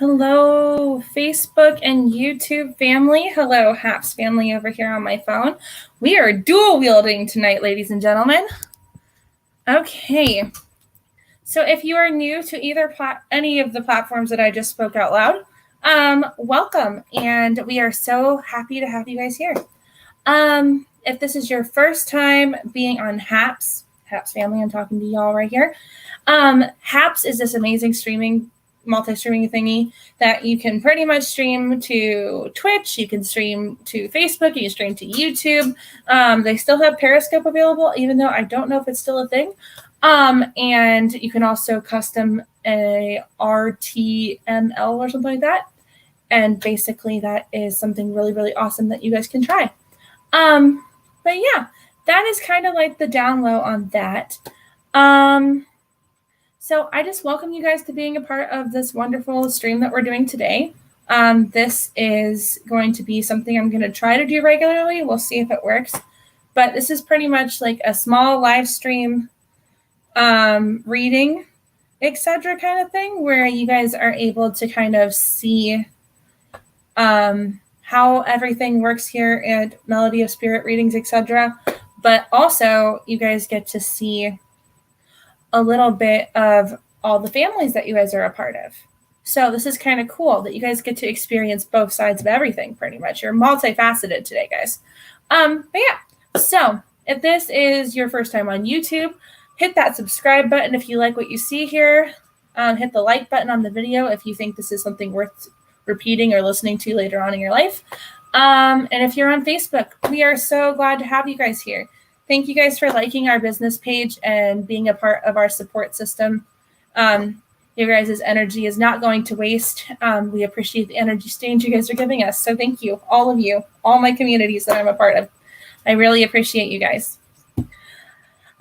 Hello, Facebook and YouTube family. Hello, Haps family over here on my phone. We are dual wielding tonight, ladies and gentlemen. Okay. So if you are new to either any of the platforms that I just spoke out loud, welcome. And we are so happy to have you guys here. If this is your first time being on Haps family, I'm talking to y'all right here. Haps is this amazing multi-streaming thingy that you can pretty much stream to Twitch, you can stream to Facebook, you can stream to YouTube. They still have Periscope available, even though I don't know if it's still a thing. And you can also custom a RTML or something like that. And basically that is something really, really awesome that you guys can try. But yeah, that is kind of like the down low on that. So I just welcome you guys to being a part of this wonderful stream that we're doing today. This is going to be something I'm going to try to do regularly. We'll see if it works. But this is pretty much like a small live stream reading, etc. kind of thing where you guys are able to kind of see how everything works here at Melody of Spirit Readings, etc. But also you guys get to see a little bit of all the families that you guys are a part of. So this is kind of cool that you guys get to experience both sides of everything pretty much. You're multifaceted today, guys. But yeah, so if this is your first time on YouTube, hit that subscribe button if you like what you see here. Hit the like button on the video if you think this is something worth repeating or listening to later on in your life. And if you're on Facebook, we are so glad to have you guys here. Thank you guys for liking our business page and being a part of our support system. Your guys' energy is not going to waste. We appreciate the energy exchange you guys are giving us. So thank you, all of you, all my communities that I'm a part of. I really appreciate you guys.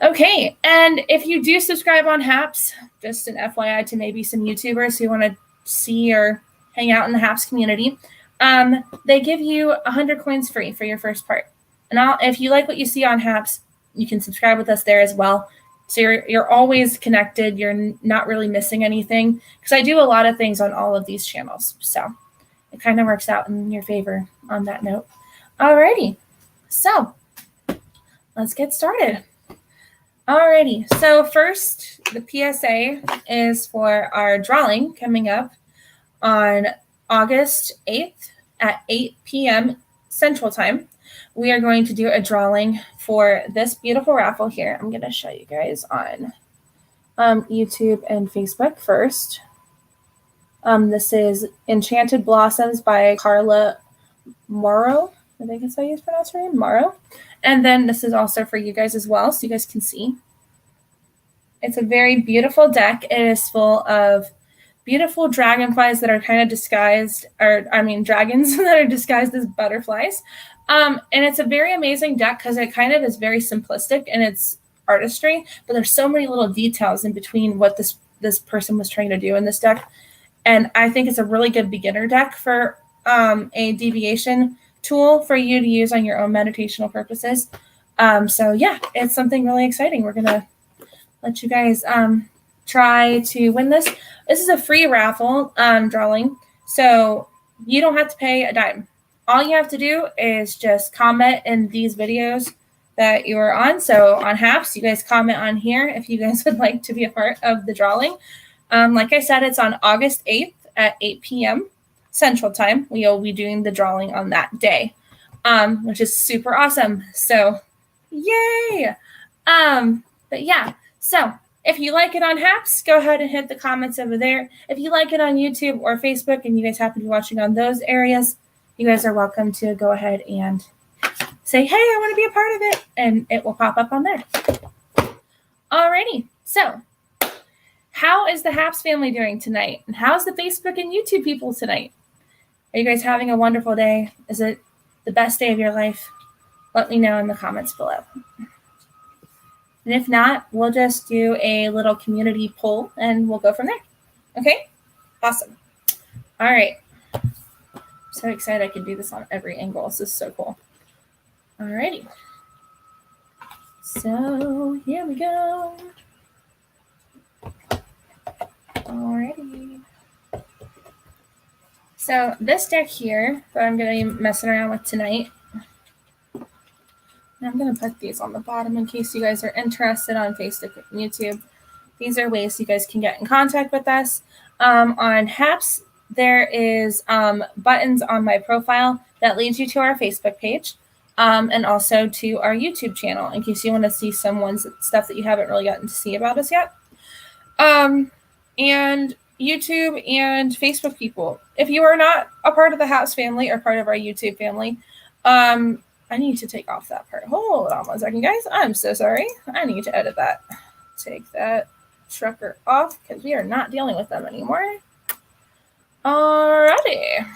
Okay, and if you do subscribe on Haps, just an FYI to maybe some YouTubers who want to see or hang out in the Haps community, they give you 100 coins free for your first part. And if you like what you see on Haps, you can subscribe with us there as well. So you're always connected. You're not really missing anything because I do a lot of things on all of these channels. So it kind of works out in your favor on that note. Alrighty, so let's get started. Alrighty, so first the PSA is for our drawing coming up on August 8th at 8 p.m. Central Time. We are going to do a drawing for this beautiful raffle here. I'm going to show you guys on YouTube and Facebook first. This is Enchanted Blossoms by Carla Morrow. I think it's how you pronounce her name, Morrow. And then this is also for you guys as well, so you guys can see. It's a very beautiful deck. It is full of beautiful dragonflies that are kind of disguised, dragons that are disguised as butterflies. And it's a very amazing deck because it kind of is very simplistic in its artistry, but there's so many little details in between what this person was trying to do in this deck. And I think it's a really good beginner deck for a deviation tool for you to use on your own meditational purposes. So yeah, it's something really exciting. We're going to let you guys try to win this. This is a free raffle drawing, so you don't have to pay a dime. All you have to do is just comment in these videos that you are on. So on Haps, you guys comment on here if you guys would like to be a part of the drawing. Like I said, it's on August 8th at 8 p.m. Central Time. We will be doing the drawing on that day, which is super awesome. So yay! But yeah, so if you like it on Haps, go ahead and hit the comments over there. If you like it on YouTube or Facebook and you guys happen to be watching on those areas, you guys are welcome to go ahead and say, hey, I want to be a part of it, and it will pop up on there. Alrighty, so how is the Haps family doing tonight? And how's the Facebook and YouTube people tonight? Are you guys having a wonderful day? Is it the best day of your life? Let me know in the comments below. And if not, we'll just do a little community poll and we'll go from there. Okay? Awesome. All right. So excited I can do this on every angle. This is so cool. All righty. So here we go. All righty. So this deck here that I'm going to be messing around with tonight, I'm going to put these on the bottom in case you guys are interested on Facebook and YouTube. These are ways you guys can get in contact with us. On HAPS, there is buttons on my profile that leads you to our Facebook page and also to our YouTube channel in case you want to see someone's stuff that you haven't really gotten to see about us yet. And YouTube and Facebook people. If you are not a part of the HAPS family or part of our YouTube family, I need to take off that part. Hold on 1 second, guys. I'm so sorry. I need to edit that. Take that trucker off because we are not dealing with them anymore. Alrighty.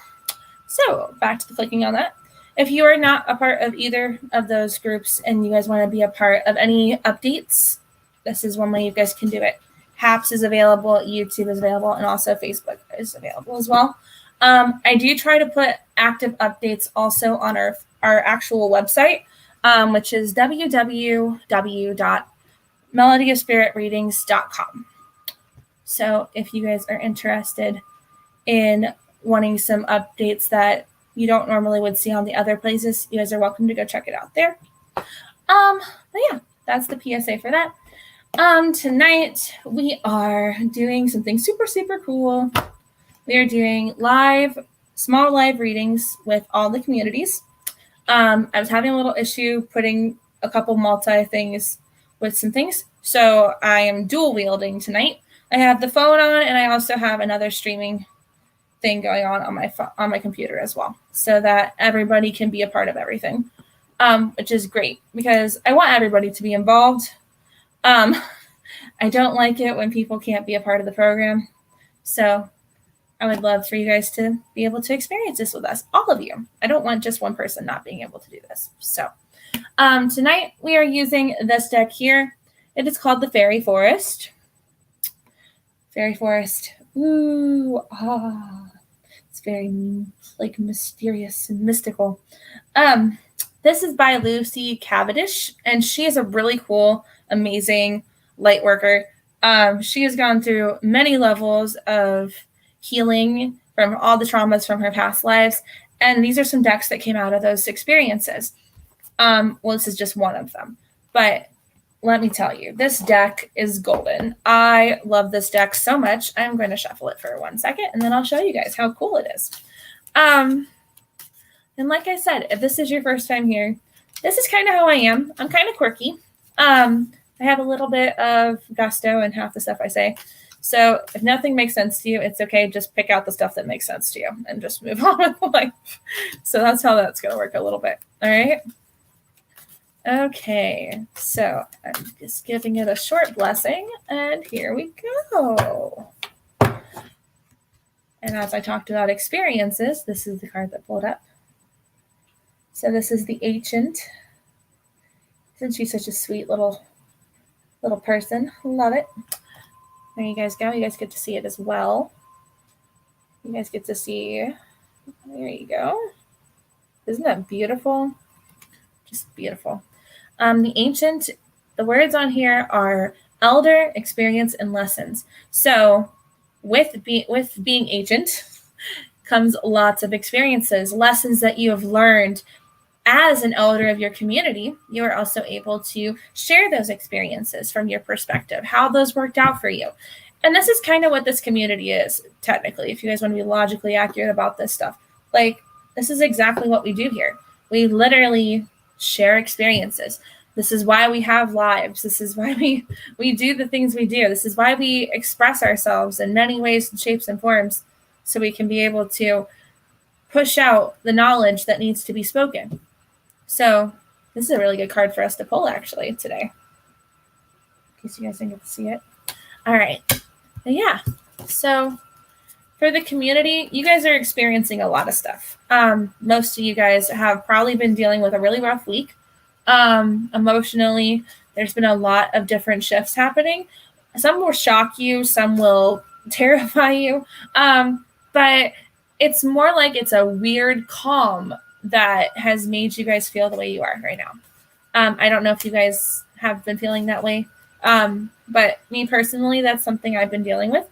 So back to the clicking on that. If you are not a part of either of those groups and you guys want to be a part of any updates, this is one way you guys can do it. HAPS is available, YouTube is available, and also Facebook is available as well. I do try to put active updates also on our actual website, which is www.melodyofspiritreadings.com. So if you guys are interested in wanting some updates that you don't normally would see on the other places, you guys are welcome to go check it out there. But yeah, that's the PSA for that. Tonight we are doing something super, super cool. We are doing small live readings with all the communities. I was having a little issue putting a couple multi things with some things. So I am dual wielding tonight. I have the phone on and I also have another streaming thing going on my computer as well, so that everybody can be a part of everything, which is great because I want everybody to be involved. I don't like it when people can't be a part of the program. So I would love for you guys to be able to experience this with us, all of you. I don't want just one person not being able to do this. So tonight we are using this deck here. It is called the Fairy Forest. Fairy Forest. Ooh, it's very like mysterious and mystical. This is by Lucy Cavendish, and she is a really cool, amazing light worker. She has gone through many levels of healing from all the traumas from her past lives, and these are some decks that came out of those experiences. Well, this is just one of them, but let me tell you, this deck is golden. I love this deck so much. I'm going to shuffle it for 1 second, and then I'll show you guys how cool it is. And like I said, if this is your first time here, this is kind of how I am. I'm kind of quirky. I have a little bit of gusto in half the stuff I say. So if nothing makes sense to you, it's okay. Just pick out the stuff that makes sense to you and just move on with life. So that's how that's going to work a little bit. All right. Okay. So I'm just giving it a short blessing, and here we go. And as I talked about experiences, this is the card that pulled up. So this is the Ancient. Isn't she such a sweet little person? Love it. There you guys go. You guys get to see it as well. You guys get to see. There you go. Isn't that beautiful? Just beautiful. The Ancient, the words on here are elder, experience, and lessons. So with being ancient comes lots of experiences, lessons that you have learned. As an elder of your community, you are also able to share those experiences from your perspective, how those worked out for you. And this is kind of what this community is, technically, if you guys want to be logically accurate about this stuff. Like, this is exactly what we do here. We literally share experiences. This is why we have lives. This is why we do the things we do. This is why we express ourselves in many ways and shapes and forms, so we can be able to push out the knowledge that needs to be spoken. So this is a really good card for us to pull, actually, today, in case you guys didn't get to see it. All right. But yeah. So for the community, you guys are experiencing a lot of stuff. Most of you guys have probably been dealing with a really rough week. Emotionally, there's been a lot of different shifts happening. Some will shock you. Some will terrify you. But it's more like it's a weird calm that has made you guys feel the way you are right now. I don't know if you guys have been feeling that way. But me personally, that's something I've been dealing with.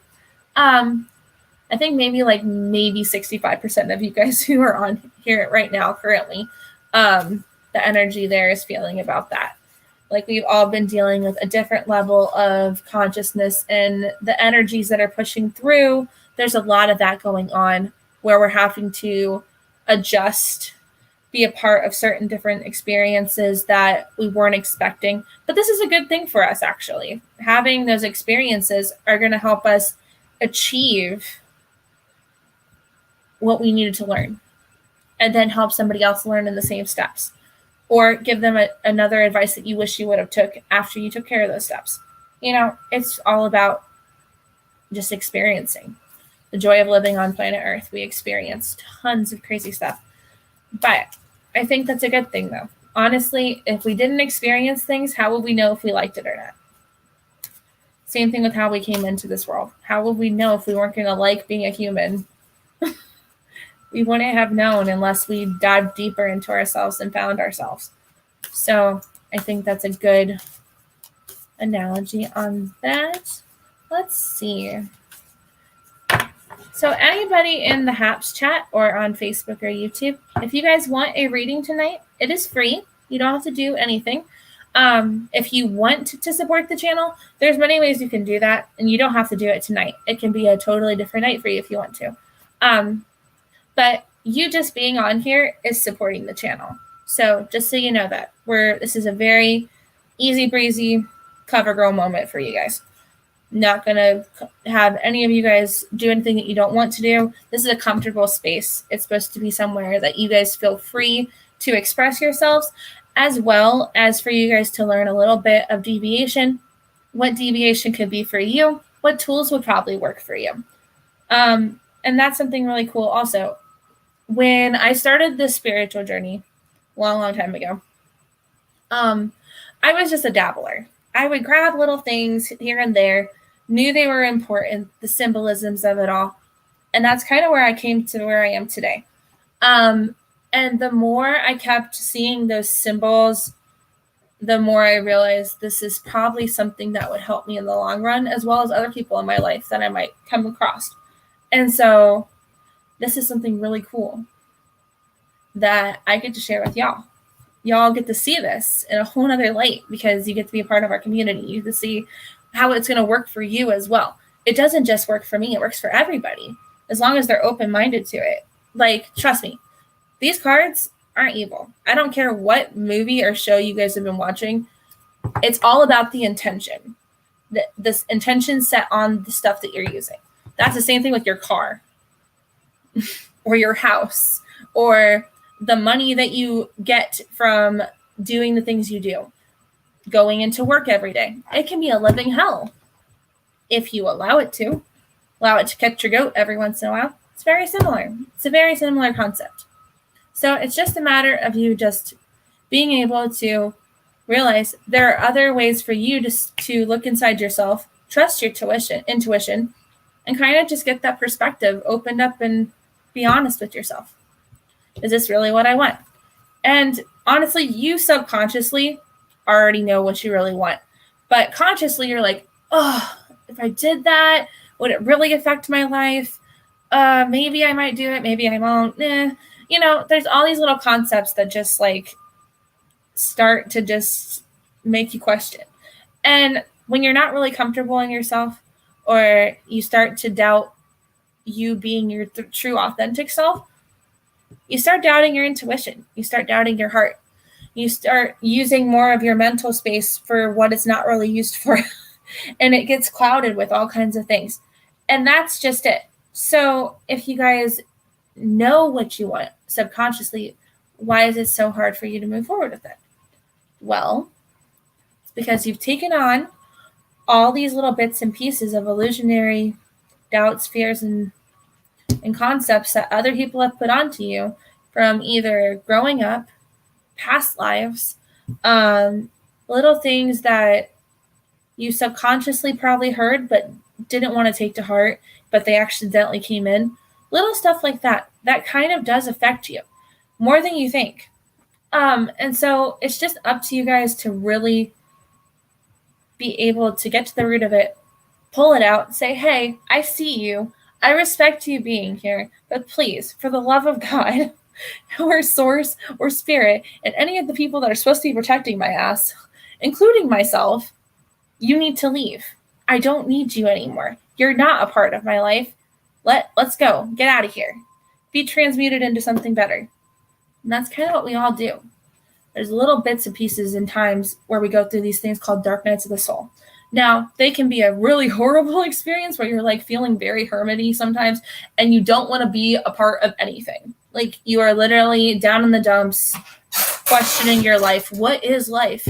I think maybe 65% of you guys who are on here right now currently, the energy there is feeling about that. Like we've all been dealing with a different level of consciousness, and the energies that are pushing through, there's a lot of that going on where we're having to adjust, be a part of certain different experiences that we weren't expecting. But this is a good thing for us, actually. Having those experiences are going to help us achieve what we needed to learn, and then help somebody else learn in the same steps, or give them another advice that you wish you would have took after you took care of those steps. It's all about just experiencing the joy of living on planet Earth. We experience tons of crazy stuff, but I think that's a good thing, though. Honestly, if we didn't experience things, how would we know if we liked it or not? Same thing with how we came into this world. How would we know if we weren't going to like being a human? We wouldn't have known unless we dived deeper into ourselves and found ourselves. So I think that's a good analogy on that. Let's see. So anybody in the HAPS chat or on Facebook or YouTube, if you guys want a reading tonight, it is free. You don't have to do anything. If you want to support the channel, there's many ways you can do that, and you don't have to do it tonight. It can be a totally different night for you if you want to. But you just being on here is supporting the channel. So just so you know that this is a very easy breezy cover girl moment for you guys. Not going to have any of you guys do anything that you don't want to do. This is a comfortable space. It's supposed to be somewhere that you guys feel free to express yourselves, as well as for you guys to learn a little bit of deviation, what deviation could be for you, what tools would probably work for you. And that's something really cool also. When I started this spiritual journey long time ago, I was just a dabbler. I would grab little things here and there, knew they were important, the symbolisms of it all. And that's kind of where I came to where I am today. And the more I kept seeing those symbols, the more I realized this is probably something that would help me in the long run, as well as other people in my life that I might come across. And so this is something really cool that I get to share with y'all. Y'all get to see this in a whole nother light because you get to be a part of our community. You get to see how it's going to work for you as well. It doesn't just work for me. It works for everybody as long as they're open-minded to it. Like, trust me, these cards aren't evil. I don't care what movie or show you guys have been watching. It's all about the intention. This intention set on the stuff that you're using. That's the same thing with your car or your house or the money that you get from doing the things you do, going into work every day. It can be a living hell if you allow it to. Allow it to catch your goat every once in a while. It's very similar. It's a very similar concept. So it's just a matter of you just being able to realize there are other ways for you to look inside yourself, trust your intuition, and kind of just get that perspective opened up and be honest with yourself. Is this really what I want? And honestly, you subconsciously already know what you really want. But consciously, you're like, oh, if I did that, would it really affect my life? Maybe I might do it. Maybe I won't. There's all these little concepts that just like start to just make you question. And when you're not really comfortable in yourself, or you start to doubt you being your true authentic self, you start doubting your intuition. You start doubting your heart. You start using more of your mental space for what it's not really used for. And it gets clouded with all kinds of things. And that's just it. So if you guys know what you want subconsciously, why is it so hard for you to move forward with it? Well, it's because you've taken on all these little bits and pieces of illusionary doubts, fears, and concepts that other people have put onto you from either growing up, past lives, little things that you subconsciously probably heard but didn't want to take to heart, but they accidentally came in. Little stuff like that kind of does affect you more than you think. And so it's just up to you guys to really be able to get to the root of it, pull it out, say, hey, I see you. I respect you being here, but please, for the love of God, or source, or spirit, and any of the people that are supposed to be protecting my ass, including myself, you need to leave. I don't need you anymore. You're not a part of my life. Let's go. Get out of here. Be transmuted into something better. And that's kind of what we all do. There's little bits and pieces in times where we go through these things called dark nights of the soul. Now, they can be a really horrible experience where you're like feeling very hermity sometimes and you don't want to be a part of anything. Like you are literally down in the dumps, questioning your life. What is life?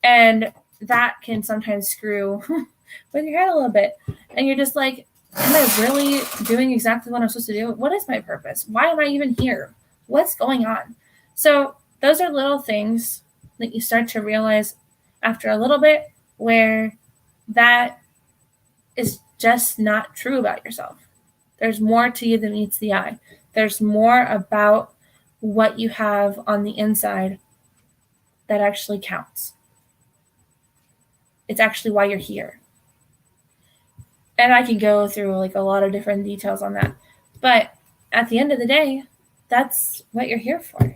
And that can sometimes screw with your head a little bit. And you're just like, am I really doing exactly what I'm supposed to do? What is my purpose? Why am I even here? What's going on? So those are little things that you start to realize after a little bit where that is just not true about yourself. There's more to you than meets the eye. There's more about what you have on the inside that actually counts. It's actually why you're here. And I can go through like a lot of different details on that. But at the end of the day, that's what you're here for.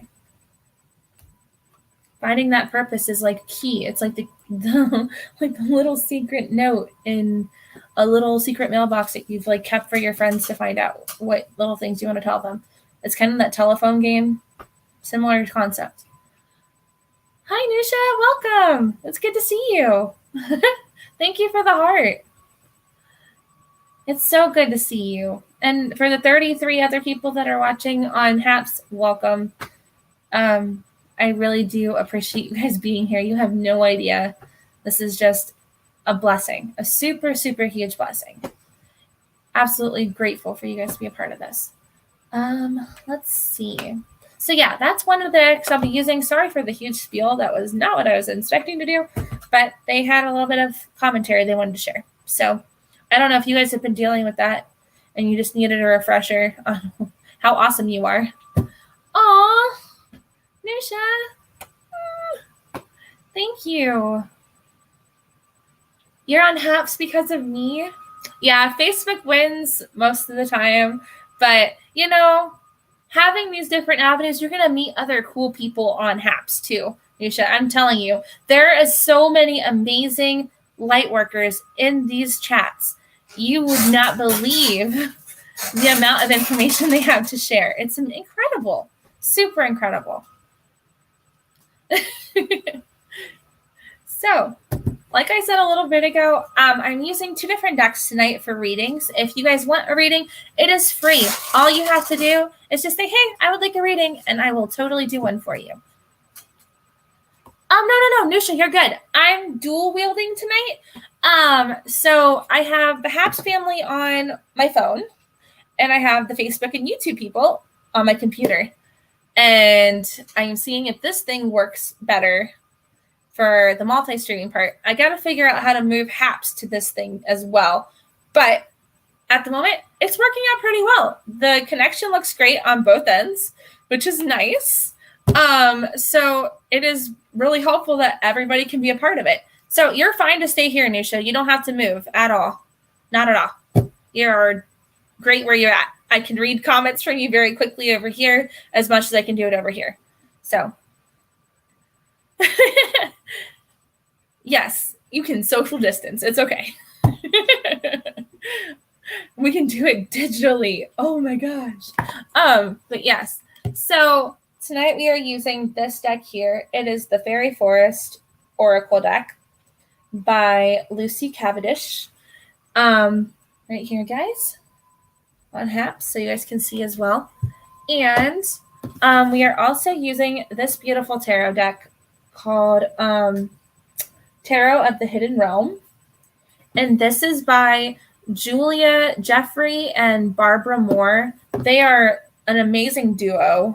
Finding that purpose is like key. It's like the like the little secret note in a little secret mailbox that you've like kept for your friends to find out what little things you want to tell them. It's kind of that telephone game, similar concept. Hi, Nusha, welcome. It's good to see you. Thank you for the heart. It's so good to see you. And for the 33 other people that are watching on Haps, welcome. I really do appreciate you guys being here. You have no idea. This is just a blessing, a super, super huge blessing. Absolutely grateful for you guys to be a part of this. Let's see. So yeah, that's one of the decks I'll be using. Sorry for the huge spiel. That was not what I was expecting to do, but they had a little bit of commentary they wanted to share. So I don't know if you guys have been dealing with that and you just needed a refresher on how awesome you are. Aw, Nusha. Thank you. You're on Haps because of me? Yeah, Facebook wins most of the time. But, you know, having these different avenues, you're going to meet other cool people on Haps too, Nusha. I'm telling you, there is so many amazing light workers in these chats. You would not believe the amount of information they have to share. It's incredible. Super incredible. So, like I said a little bit ago, I'm using 2 different decks tonight for readings. If you guys want a reading, it is free. All you have to do is just say, hey, I would like a reading, and I will totally do one for you. No, Nusha, you're good. I'm dual wielding tonight. So I have the Haps family on my phone, and I have the Facebook and YouTube people on my computer. And I'm seeing if this thing works better for the multi-streaming part. I got to figure out how to move Haps to this thing as well. But at the moment, it's working out pretty well. The connection looks great on both ends, which is nice. So it is really helpful that everybody can be a part of it. So you're fine to stay here, Nusha. You don't have to move at all. Not at all. You're great where you're at. I can read comments from you very quickly over here as much as I can do it over here. So yes, you can social distance. It's okay. We can do it digitally. Oh my gosh. But yes. So tonight we are using this deck here. It is the Fairy Forest Oracle deck by Lucy Cavendish. Right here, guys, on Haps, so you guys can see as well. And we are also using this beautiful tarot deck called Tarot of the Hidden Realm. And this is by Julia Jeffrey and Barbara Moore. They are an amazing duo.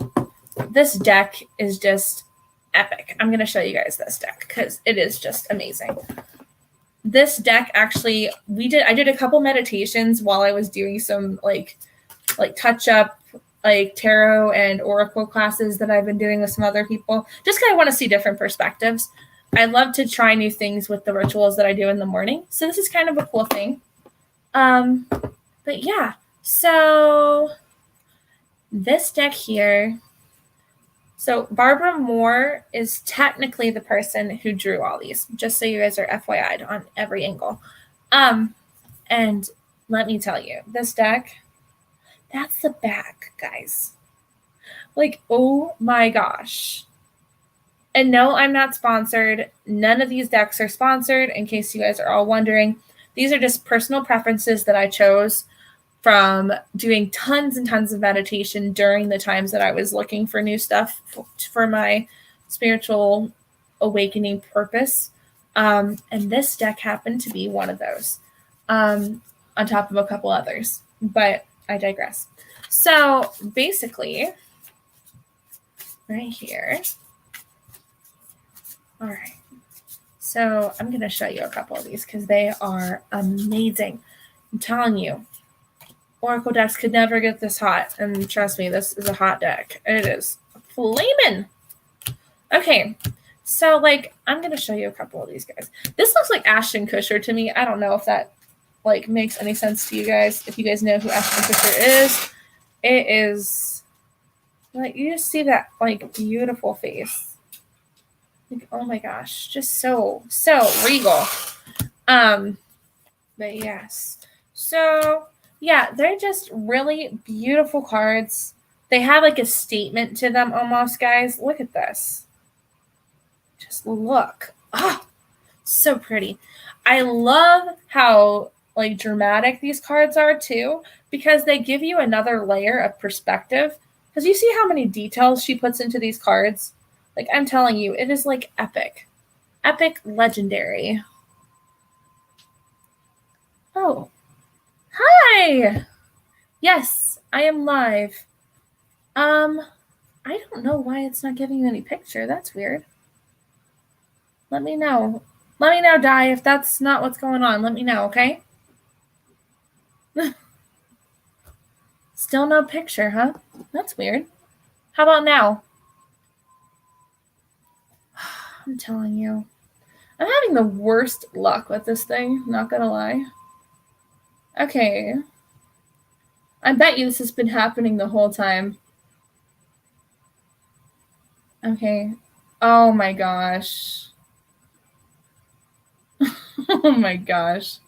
This deck is just epic. I'm going to show you guys this deck because it is just amazing. This deck actually, I did a couple meditations while I was doing some like touch up like tarot and oracle classes that I've been doing with some other people. Just kind of want to see different perspectives. I love to try new things with the rituals that I do in the morning. So this is kind of a cool thing. But yeah, So this deck here, so Barbara Moore is technically the person who drew all these, just so you guys are FYI'd on every angle. And let me tell you, this deck, that's the back, guys. Like, oh my gosh. And no, I'm not sponsored. None of these decks are sponsored, in case you guys are all wondering. These are just personal preferences that I chose from doing tons and tons of meditation during the times that I was looking for new stuff for my spiritual awakening purpose. And this deck happened to be one of those, on top of a couple others. But I digress. So basically, right here. All right. So I'm going to show you a couple of these because they are amazing. I'm telling you, Oracle decks could never get this hot. And trust me, this is a hot deck. It is flaming. Okay. So, like, I'm going to show you a couple of these guys. This looks like Ashton Kutcher to me. I don't know if that, like, makes any sense to you guys. If you guys know who Ashton Kutcher is, it is, like, you just see that, like, beautiful face. Like, oh my gosh, just so regal. But yes. So, yeah, they're just really beautiful cards. They have like a statement to them almost, guys. Look at this. Just look. Oh, so pretty. I love how like dramatic these cards are too, because they give you another layer of perspective. Because you see how many details she puts into these cards? Like, I'm telling you, it is like epic. Epic legendary. Oh. Hi! Yes, I am live. I don't know why it's not giving you any picture. That's weird. Let me know. Let me know, Di, if that's not what's going on. Let me know, okay? Still no picture, huh? That's weird. How about now? I'm telling you. I'm having the worst luck with this thing, not gonna lie. Okay. I bet you this has been happening the whole time. Okay. Oh my gosh. Oh my gosh.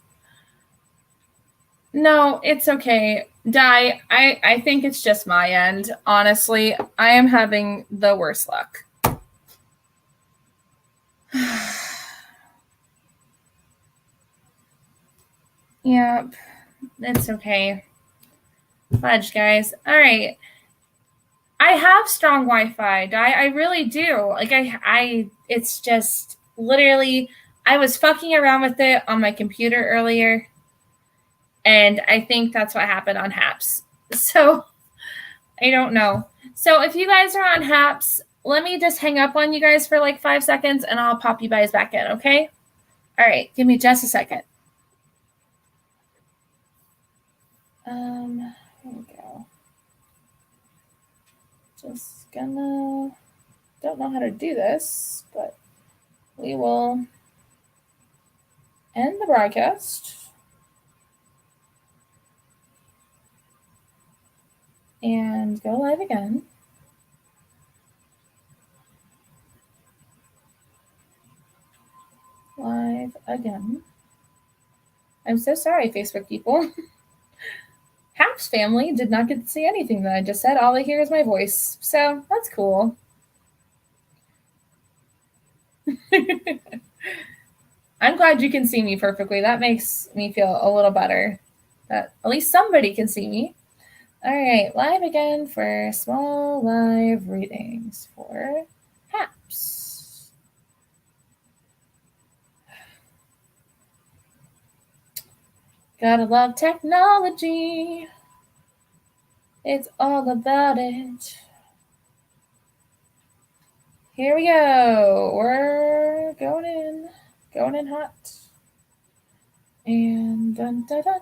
No, it's okay. Di, I think it's just my end. Honestly, I am having the worst luck. Yep, it's okay. Fudge, guys. All right. I have strong Wi-Fi, Di. I really do. Like, it's just literally, I was fucking around with it on my computer earlier, and I think that's what happened on Haps. So, I don't know. So, if you guys are on Haps, let me just hang up on you guys for like 5 seconds, and I'll pop you guys back in, okay? All right, give me just a second. Here we go. Just gonna, don't know how to do this, but we will end the broadcast. And go live again. Live again. I'm so sorry, Facebook people. Haps family did not get to see anything that I just said. All they hear is my voice. So that's cool. I'm glad you can see me perfectly. That makes me feel a little better. That at least somebody can see me. All right, live again for small live readings for Haps. Gotta love technology. It's all about it. Here we go. We're going in hot. And dun dun dun.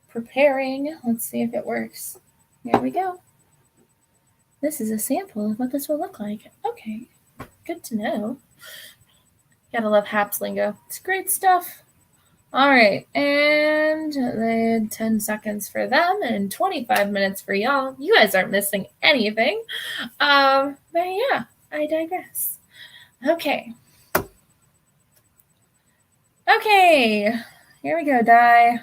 Preparing. Let's see if it works. Here we go. This is a sample of what this will look like. Okay, good to know. Gotta love Haps lingo. It's great stuff. All right, and then 10 seconds for them and 25 minutes for y'all. You guys aren't missing anything. But yeah, I digress. Okay. Okay, here we go, Di.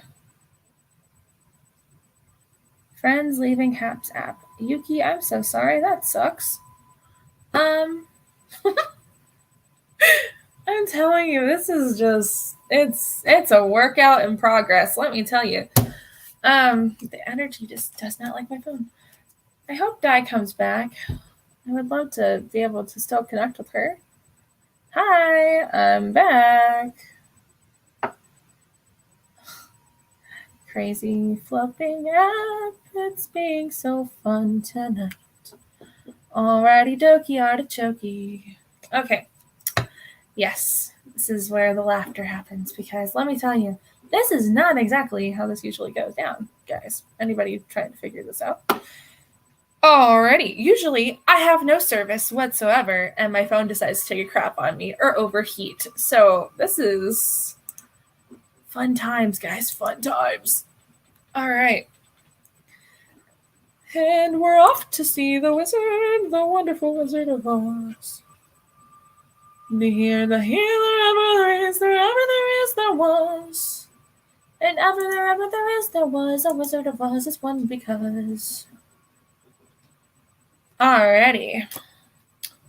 Friends leaving Haps app. Yuki, I'm so sorry. That sucks. I'm telling you, this is just it's a workout in progress, let me tell you. The energy just does not like my phone. I hope Di comes back. I would love to be able to still connect with her. Hi, I'm back. Crazy flipping app, it's being so fun tonight. Alrighty dokie artichoke. Okay. Yes, this is where the laughter happens because let me tell you, this is not exactly how this usually goes down, guys. Anybody trying to figure this out? Alrighty, usually I have no service whatsoever and my phone decides to take a crap on me or overheat. So this is fun times, guys, fun times. Alright. And we're off to see the wizard, the wonderful Wizard of Oz. To hear the healer ever there is, there was. And ever there is, there was a Wizard of Oz is one because. Alrighty.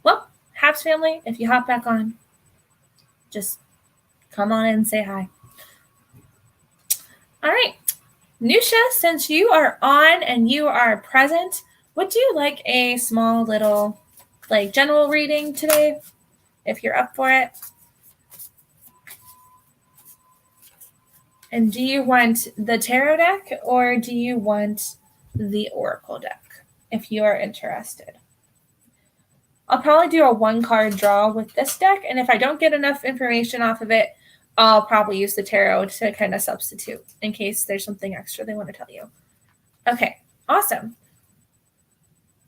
Well, Haps family, if you hop back on, just come on in and say hi. Alright. Nusha, since you are on and you are present, would you like a small little, general reading today? If you're up for it. And do you want the tarot deck or do you want the oracle deck? If you are interested. I'll probably do a 1-card draw with this deck, and if I don't get enough information off of it, I'll probably use the tarot to kind of substitute in case there's something extra they want to tell you. Okay, awesome.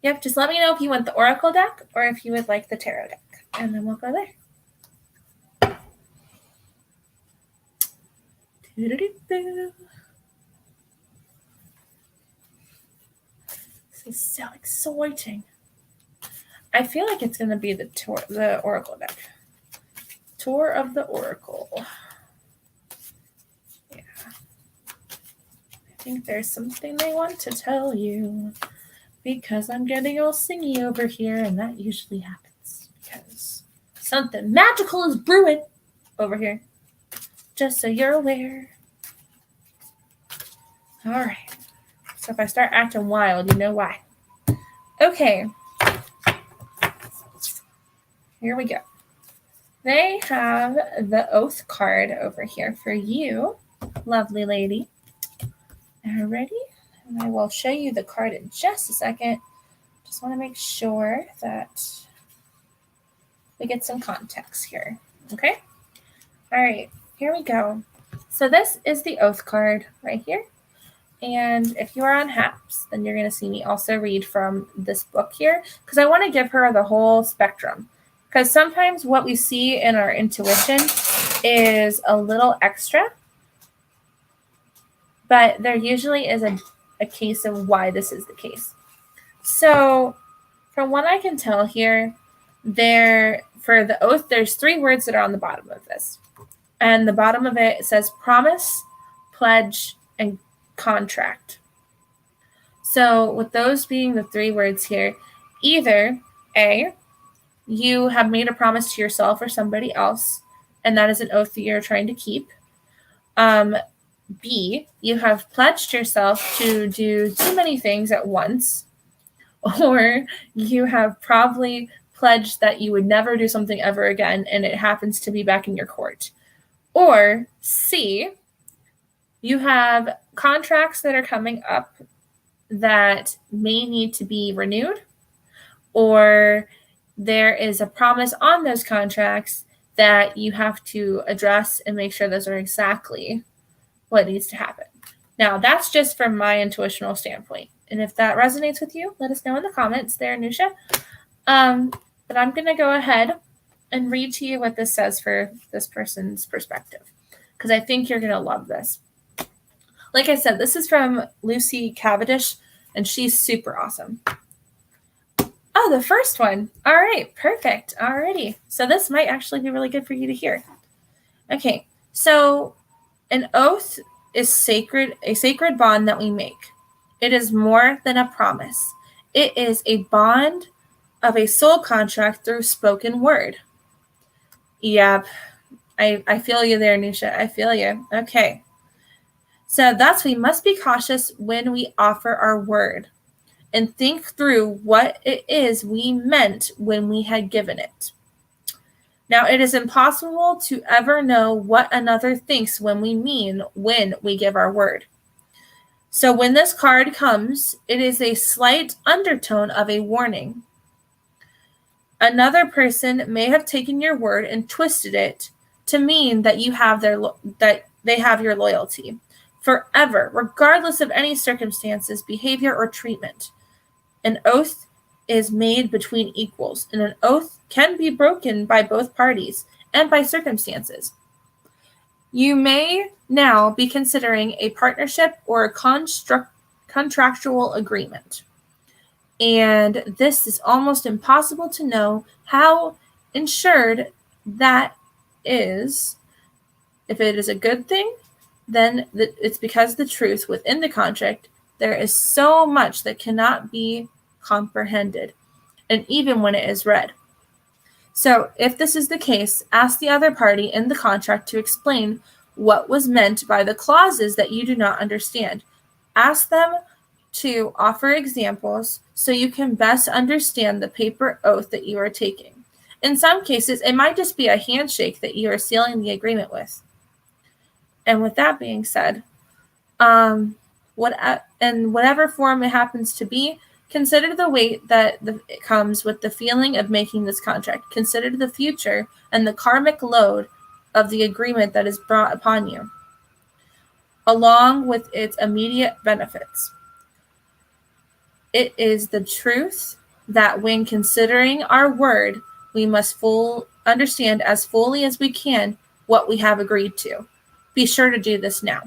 Yep, just let me know if you want the oracle deck or if you would like the tarot deck, and then we'll go there. This is so exciting. I feel like it's going to be the oracle deck. Tour of the Oracle. Yeah. I think there's something they want to tell you because I'm getting all singy over here, and that usually happens because something magical is brewing over here. Just so you're aware. All right. So if I start acting wild, you know why. Okay. Here we go. They have the Oath card over here for you, lovely lady. Alrighty. And I will show you the card in just a second. Just want to make sure that we get some context here. Okay? All right. Here we go. So this is the Oath card right here. And if you are on Haps, then you're going to see me also read from this book here because I want to give her the whole spectrum. Because sometimes what we see in our intuition is a little extra, but there usually is a case of why this is the case. So from what I can tell here, for the Oath, there's 3 words that are on the bottom of this. And the bottom of it says promise, pledge, and contract. So with those being the 3 words here, either A, you have made a promise to yourself or somebody else, and that is an oath that you're trying to keep. B, you have pledged yourself to do too many things at once, or you have probably pledged that you would never do something ever again, and it happens to be back in your court. Or C, you have contracts that are coming up that may need to be renewed, or there is a promise on those contracts that you have to address and make sure those are exactly what needs to happen. Now, that's just from my intuitional standpoint. And if that resonates with you, let us know in the comments there, Nusha. But I'm going to go ahead and read to you what this says for this person's perspective. because I think you're going to love this. Like I said, this is from Lucy Cavendish, and she's super awesome. Oh, the first one. All right, perfect. Alrighty. So this might actually be really good for you to hear. Okay, so an oath is sacred, a sacred bond that we make. It is more than a promise. It is a bond of a soul contract through spoken word. Yep, I feel you there, Nusha. I feel you. Okay. So thus we must be cautious when we offer our word and think through what it is we meant when we had given it. Now, it is impossible to ever know what another thinks when we give our word. So when this card comes, it is a slight undertone of a warning. Another person may have taken your word and twisted it to mean that that they have your loyalty forever, regardless of any circumstances, behavior, or treatment. An oath is made between equals, and an oath can be broken by both parties and by circumstances. You may now be considering a partnership or a contractual agreement. And this is almost impossible to know how insured that is. If it is a good thing, then it's because the truth within the contract, there is so much that cannot be comprehended, and even when it is read. So if this is the case, ask the other party in the contract to explain what was meant by the clauses that you do not understand. Ask them to offer examples so you can best understand the paper oath that you are taking. In some cases, it might just be a handshake that you are sealing the agreement with. And with that being said, in whatever form it happens to be, consider the weight that it comes with the feeling of making this contract. Consider the future and the karmic load of the agreement that is brought upon you, along with its immediate benefits. It is the truth that when considering our word, we must understand as fully as we can what we have agreed to. Be sure to do this now.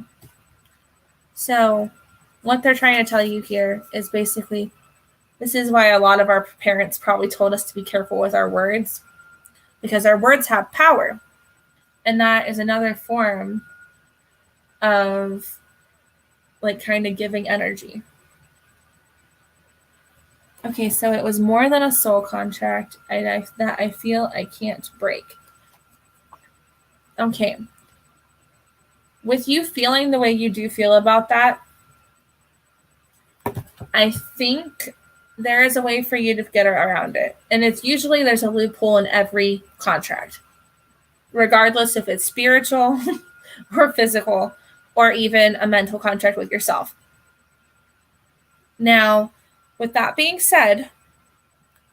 So what they're trying to tell you here is basically, this is why a lot of our parents probably told us to be careful with our words, because our words have power. And that is another form of kind of giving energy. Okay, so it was more than a soul contract that I feel I can't break. Okay. With you feeling the way you do feel about that, I think there is a way for you to get around it. And it's usually there's a loophole in every contract, regardless if it's spiritual or physical or even a mental contract with yourself. Now, with that being said,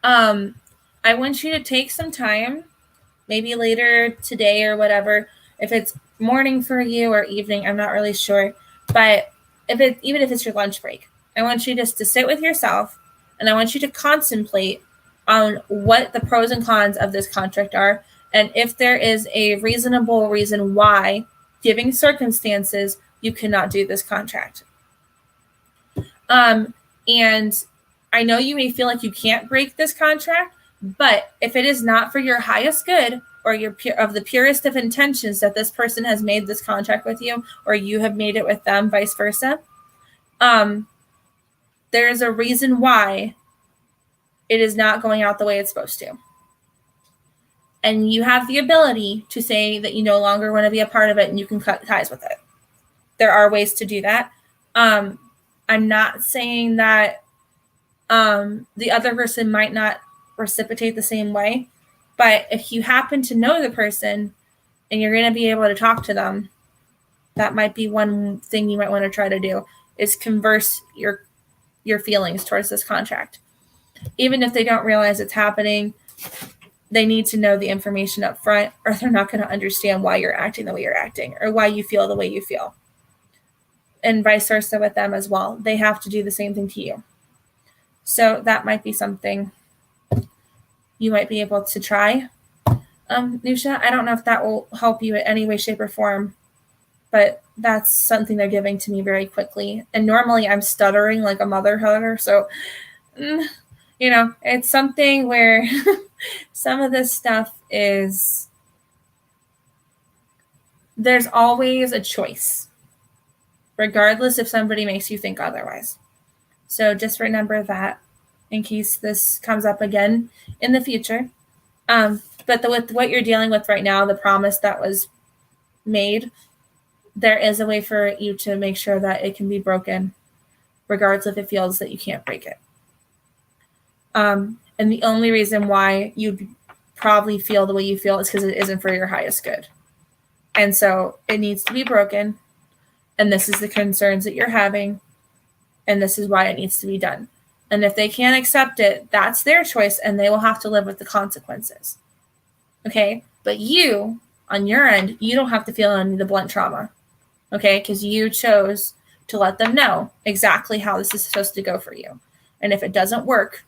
I want you to take some time, maybe later today or whatever, if it's morning for you or evening, I'm not really sure, but even if it's your lunch break, I want you just to sit with yourself and I want you to contemplate on what the pros and cons of this contract are, and if there is a reasonable reason why, given circumstances, you cannot do this contract. And I know you may feel like you can't break this contract, but if it is not for your highest good or of the purest of intentions that this person has made this contract with you, or you have made it with them, vice versa, there is a reason why it is not going out the way it's supposed to. And you have the ability to say that you no longer want to be a part of it and you can cut ties with it. There are ways to do that. I'm not saying that the other person might not reciprocate the same way, but if you happen to know the person and you're going to be able to talk to them, that might be one thing you might want to try to do, is converse your feelings towards this contract. Even if they don't realize it's happening, they need to know the information up front, or they're not going to understand why you're acting the way you're acting or why you feel the way you feel. And vice versa with them as well. They have to do the same thing to you. So that might be something you might be able to try. Nusha, I don't know if that will help you in any way, shape, or form. but that's something they're giving to me very quickly. And normally I'm stuttering like a mother hunter. So, it's something where some of this stuff is, there's always a choice, regardless if somebody makes you think otherwise. So just remember that in case this comes up again in the future. But with what you're dealing with right now, the promise that was made, there is a way for you to make sure that it can be broken, regardless if it feels that you can't break it. And the only reason why you probably feel the way you feel is because it isn't for your highest good. And so it needs to be broken. And this is the concerns that you're having. And this is why it needs to be done. And if they can't accept it, that's their choice, and they will have to live with the consequences. Okay? But you, on your end, you don't have to feel any of the blunt trauma. Okay? Because you chose to let them know exactly how this is supposed to go for you. And if it doesn't work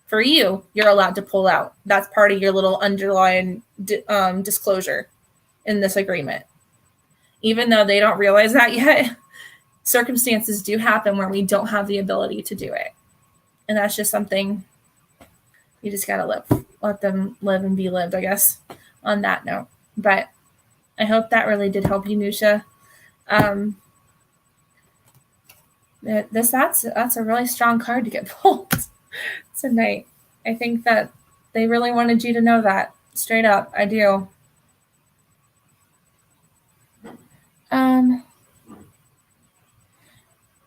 for you, you're allowed to pull out. That's part of your little underlying disclosure in this agreement. Even though they don't realize that yet, circumstances do happen where we don't have the ability to do it. And that's just something you just got to let them live and be lived, I guess, on that note. But I hope that really did help you, Nusha. That's a really strong card to get pulled tonight. I think that they really wanted you to know that. Straight up, I do.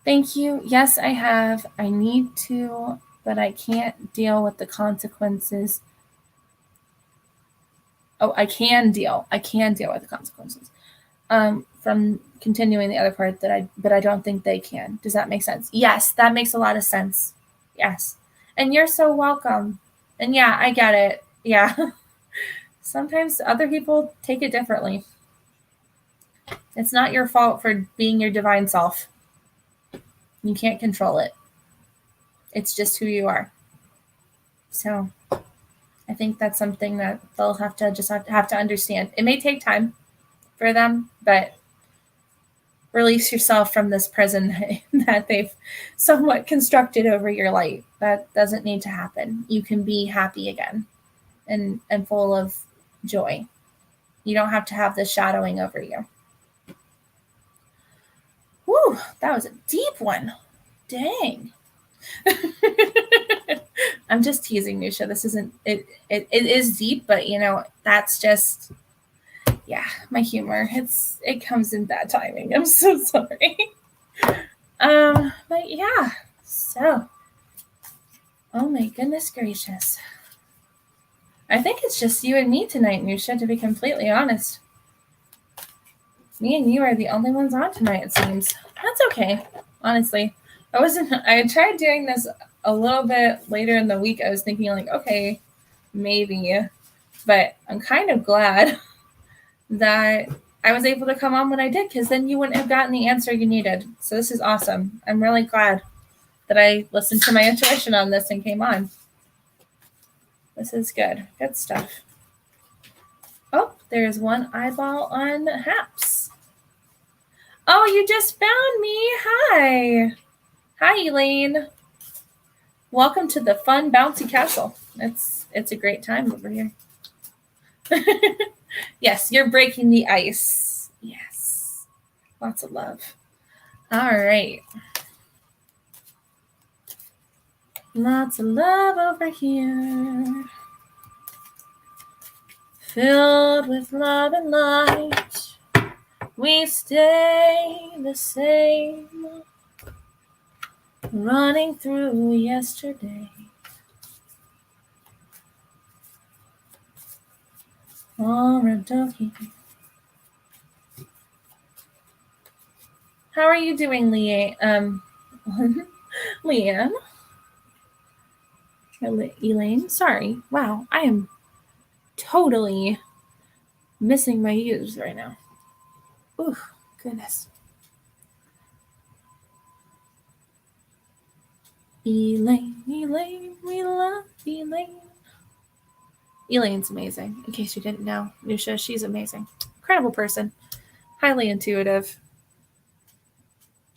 Thank you. Yes, I have. I need to, but I can't deal with the consequences. Oh, I can deal with the consequences. From continuing the other part but I don't think they can. Does that make sense? Yes, that makes a lot of sense. Yes. And you're so welcome. And yeah, I get it. Yeah. Sometimes other people take it differently. It's not your fault for being your divine self. You can't control it. It's just who you are. So I think that's something that they'll have to understand. It may take time for them, but release yourself from this prison that they've somewhat constructed over your life. That doesn't need to happen. You can be happy again and full of joy. You don't have to have this shadowing over you. Whew, that was a deep one. Dang. I'm just teasing, Nusha. This isn't it is deep, but that's just, yeah, my humor. It comes in bad timing. I'm so sorry. But yeah, so oh my goodness gracious. I think it's just you and me tonight, Nusha, to be completely honest. Me and you are the only ones on tonight, it seems. That's okay, honestly. I tried doing this a little bit later in the week. I was thinking like, okay, maybe. But I'm kind of glad that I was able to come on when I did, because then you wouldn't have gotten the answer you needed. So this is awesome. I'm really glad that I listened to my intuition on this and came on. This is good. Good stuff. Oh, there's one eyeball on Haps. Oh, you just found me. Hi. Hi, Elaine. Welcome to the fun, bouncy castle. It's a great time over here. Yes, you're breaking the ice. Yes. Lots of love. All right. Lots of love over here. Filled with love and light. We stay the same. Running through yesterday. How are you doing, Leanne? Elaine? Sorry. Wow, I am totally missing my U's right now. Ooh, goodness. Elaine, we love Elaine. Elaine's amazing, in case you didn't know. Nusha, she's amazing. Incredible person. highly intuitive.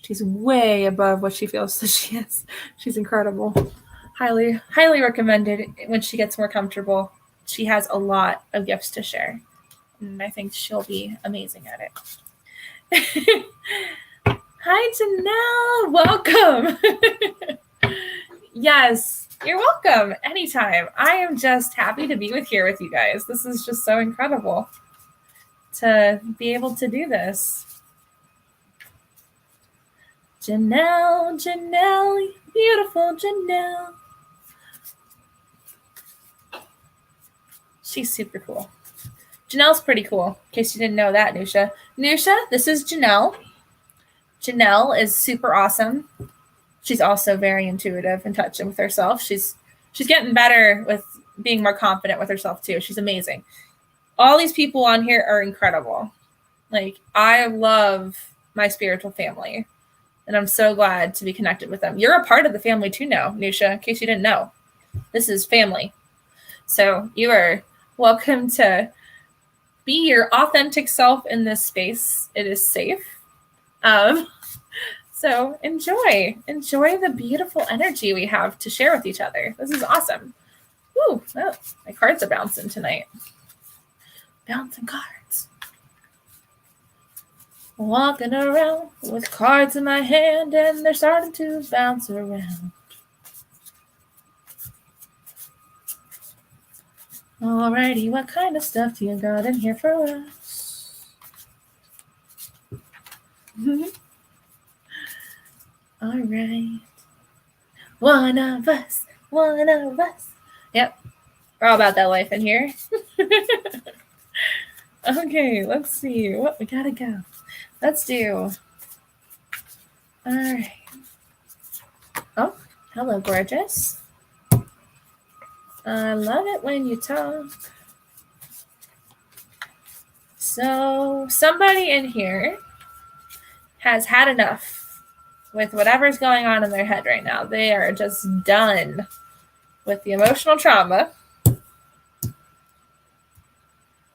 She's way above what she feels that she is. She's incredible. Highly, highly recommended when she gets more comfortable. She has a lot of gifts to share, and I think she'll be amazing at it. Hi, Janelle. Welcome. Yes, you're welcome. Anytime. I am just happy to be here with you guys. This is just so incredible to be able to do this. Janelle, Janelle, beautiful Janelle. She's super cool. Janelle's pretty cool, in case you didn't know that, Nusha. Nusha, this is Janelle. Janelle is super awesome. She's also very intuitive and touching with herself. She's getting better with being more confident with herself too. She's amazing. All these people on here are incredible. Like, I love my spiritual family, and I'm so glad to be connected with them. You're a part of the family too now, Nusha, in case you didn't know. This is family. So you are welcome to be your authentic self in this space. It is safe. So enjoy the beautiful energy we have to share with each other. This is awesome. Ooh, oh, my cards are bouncing tonight. Bouncing cards. Walking around with cards in my hand, and they're starting to bounce around. Alrighty, what kind of stuff do you got in here for us? All right. One of us. Yep. We're all about that life in here. Okay, let's see what we gotta go. Let's do. All right. Oh, hello, gorgeous. I love it when you talk. So somebody in here has had enough with whatever's going on in their head right now. They are just done with the emotional trauma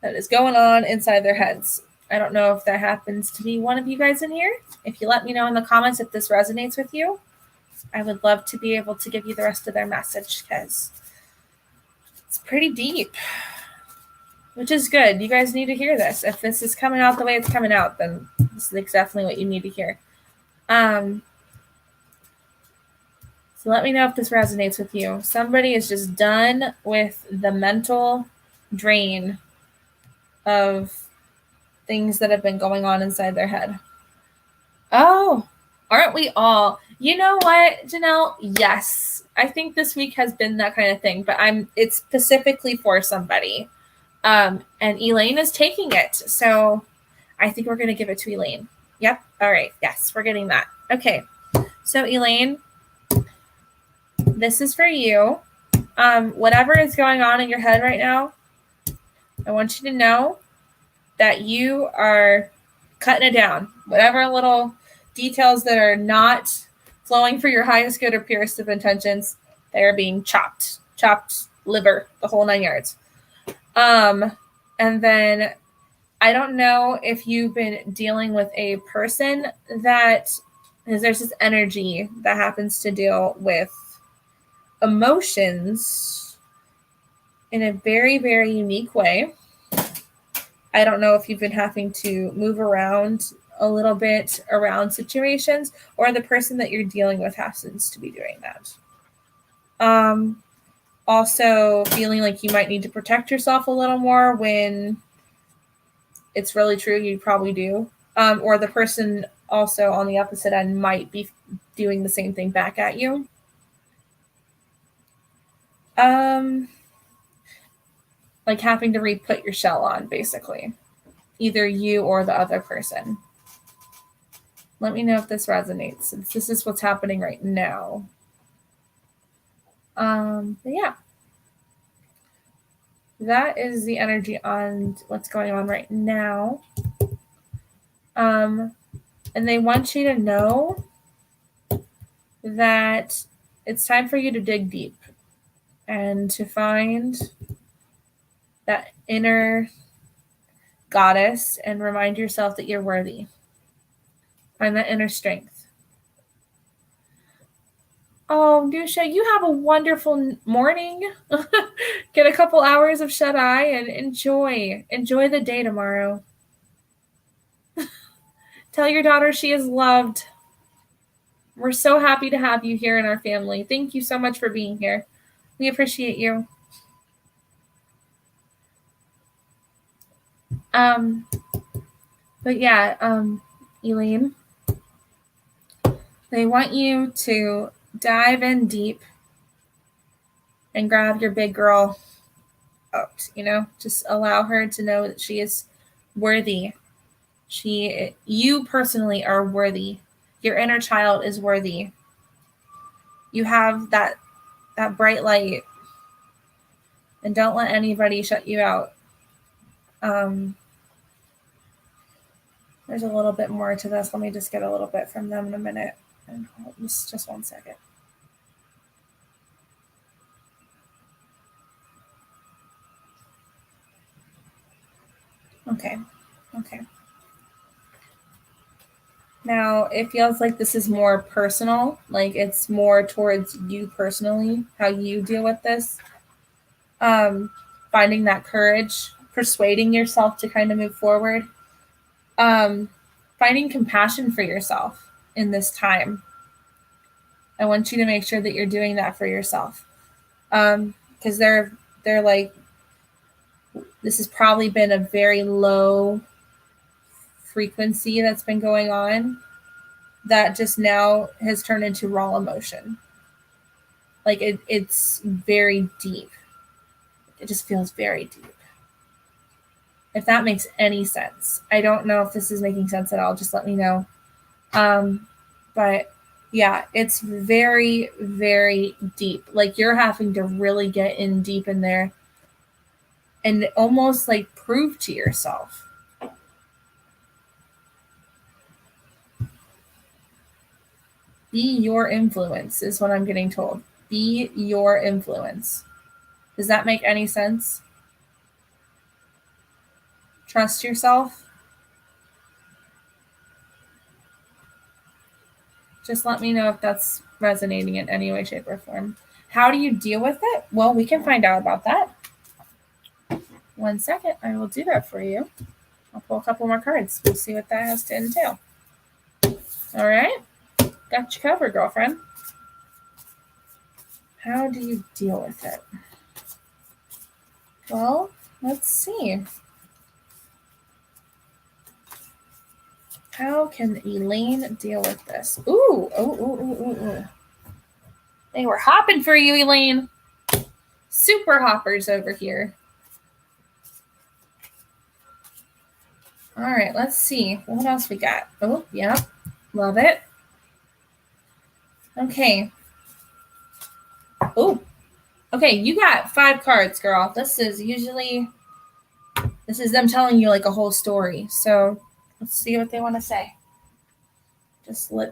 that is going on inside their heads. I don't know if that happens to be one of you guys in here. If you let me know in the comments if this resonates with you, I would love to be able to give you the rest of their message, because it's pretty deep, which is good. You guys need to hear this. If this is coming out the way it's coming out, then this is definitely what you need to hear. So let me know if this resonates with you. Somebody is just done with the mental drain of things that have been going on inside their head. Oh, aren't we all? You know what, Janelle? Yes. I think this week has been that kind of thing, but it's specifically for somebody. And Elaine is taking it. So I think we're going to give it to Elaine. Yep. All right. Yes, we're getting that. Okay. So Elaine, this is for you. Whatever is going on in your head right now, I want you to know that you are cutting it down. Whatever little details that are not flowing for your highest good or purest of intentions, they are being chopped liver, the whole 9 yards. And then I don't know if you've been dealing with a person that, because there's this energy that happens to deal with emotions in a very, very unique way. I don't know if you've been having to move around a little bit around situations, or the person that you're dealing with happens to be doing that. Also feeling like you might need to protect yourself a little more when it's really true, you probably do. Or the person also on the opposite end might be doing the same thing back at you. Like having to re-put your shell on, basically. Either you or the other person. Let me know if this resonates, since this is what's happening right now. But yeah. That is the energy on what's going on right now. And they want you to know that it's time for you to dig deep and to find that inner goddess and remind yourself that you're worthy. Find that inner strength. Oh, Nusha, you have a wonderful morning. Get a couple hours of shut-eye and enjoy the day tomorrow. Tell your daughter she is loved. We're so happy to have you here in our family. Thank you so much for being here. We appreciate you. But yeah, Elaine, they want you to dive in deep and grab your big girl out, just allow her to know that she is worthy. You personally are worthy. Your inner child is worthy. You have that bright light, and don't let anybody shut you out. There's a little bit more to this. Let me just get a little bit from them in a minute. And just 1 second. Okay. Now, it feels like this is more personal, like it's more towards you personally, how you deal with this. Finding that courage, persuading yourself to kind of move forward. Finding compassion for yourself in this time. I want you to make sure that you're doing that for yourself. Because they're like, this has probably been a very low frequency that's been going on that just now has turned into raw emotion. Like it's very deep. It just feels very deep. If that makes any sense. I don't know if this is making sense at all. Just let me know. But yeah, it's very, very deep. Like you're having to really get in deep in there and almost like prove to yourself. Be your influence is what I'm getting told. Be your influence. Does that make any sense? Trust yourself. Just let me know if that's resonating in any way, shape, or form. How do you deal with it? Well, we can find out about that. 1 second. I will do that for you. I'll pull a couple more cards. We'll see what that has to entail. All right. Got you covered, girlfriend. How do you deal with it? Well, let's see. How can Elaine deal with this? Ooh. They were hopping for you, Elaine. Super hoppers over here. All right, let's see. What else we got? Oh, yeah. Love it. Okay. Oh, okay. You got 5 cards, girl. This is them telling you like a whole story. So let's see what they want to say.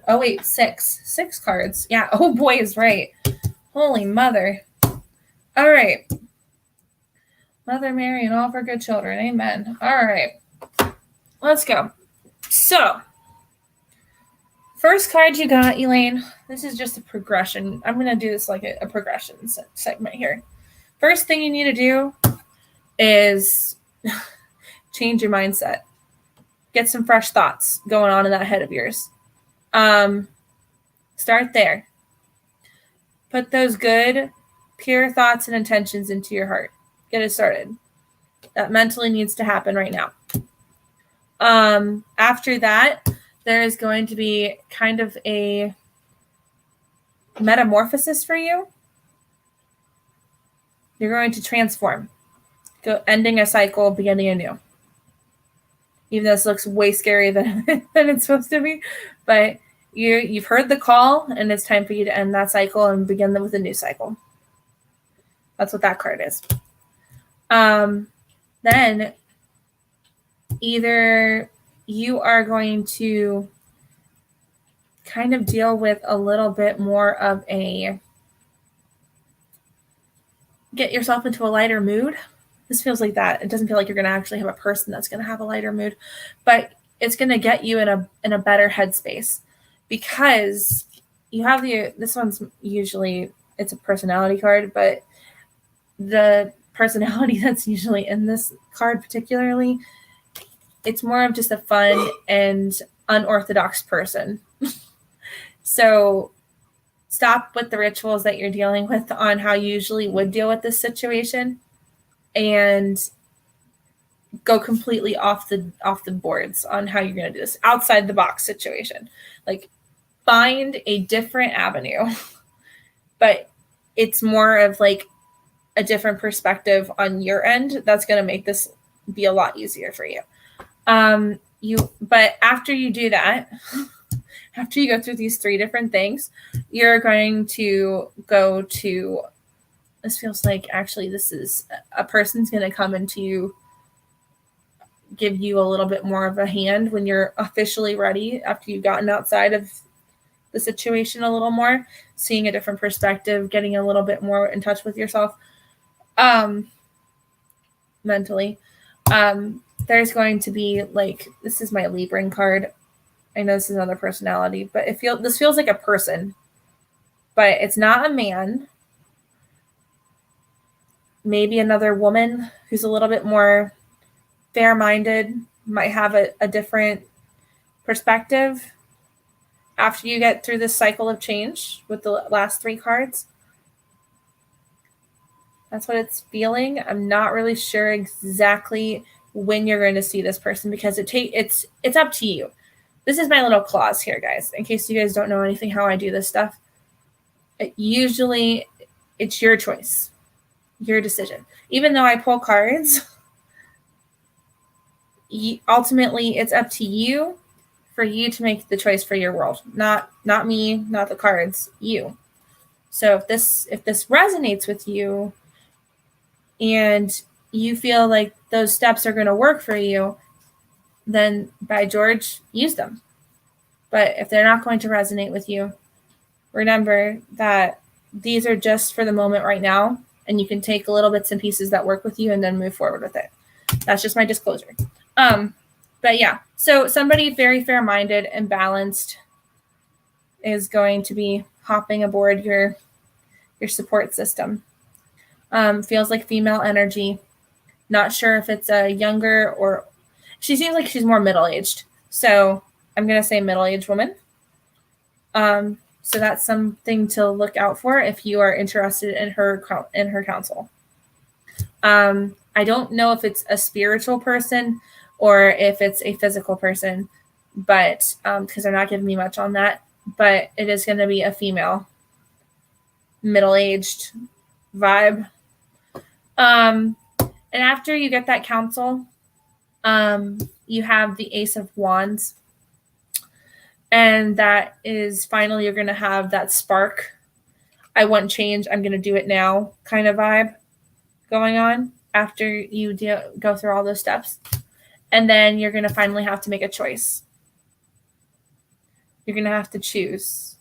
Oh, wait, 6. 6 cards. Yeah. Oh, boy is right. Holy mother. All right. Mother Mary and all of her good children. Amen. All right. Let's go. So, first card you got, Elaine. This is just a progression. I'm going to do this like a progression segment here. First thing you need to do is change your mindset. Get some fresh thoughts going on in that head of yours. Start there. Put those good, pure thoughts and intentions into your heart. Get it started. That mentally needs to happen right now. After that, there is going to be kind of a metamorphosis for you. You're going to transform. Go ending a cycle, beginning anew. Even though this looks way scarier than it's supposed to be. But you've heard the call, and it's time for you to end that cycle and begin with a new cycle. That's what that card is. Then either you are going to kind of deal with a little bit more of a get yourself into a lighter mood this feels like that. It doesn't feel like you're going to actually have a person that's going to have a lighter mood, but it's going to get you in a better headspace, because you have this one's usually, it's a personality card, but the personality that's usually in this card particularly, it's more of just a fun and unorthodox person. So stop with the rituals that you're dealing with on how you usually would deal with this situation, and go completely off the boards on how you're going to do this, outside the box situation. Like, find a different avenue, but it's more of like a different perspective on your end that's going to make this be a lot easier for you. But after you do that, after you go through these 3 different things, you're going to go to, this feels like actually this is a person's going to come into you, give you a little bit more of a hand when you're officially ready, after you've gotten outside of the situation a little more, seeing a different perspective, getting a little bit more in touch with yourself mentally. There's going to be, like, this is my Libran card. I know this is another personality, but this feels like a person, but it's not a man. Maybe another woman who's a little bit more fair-minded, might have a different perspective after you get through this cycle of change with the last 3 cards. That's what it's feeling. I'm not really sure exactly when you're going to see this person, because it's up to you. This is my little clause here, guys, in case you guys don't know anything how I do this stuff. Usually it's your choice, your decision. Even though I pull cards, ultimately it's up to you, for you to make the choice for your world. Not me, not the cards, you. So if this resonates with you and you feel like those steps are going to work for you, then by George, use them. But if they're not going to resonate with you, remember that these are just for the moment right now, and you can take little bits and pieces that work with you and then move forward with it. That's just my disclosure. But yeah, so somebody very fair-minded and balanced is going to be hopping aboard your support system. Feels like female energy. Not sure if it's a younger, or she seems like she's more middle-aged. So I'm going to say middle-aged woman. So that's something to look out for if you are interested in her counsel. I don't know if it's a spiritual person or if it's a physical person, but because they're not giving me much on that, but it is going to be a female, middle-aged vibe. And after you get that counsel, you have the Ace of Wands. And that is finally, you're going to have that spark. I want change, I'm going to do it now kind of vibe going on after you go through all those steps. And then you're going to finally have to make a choice. You're going to have to choose.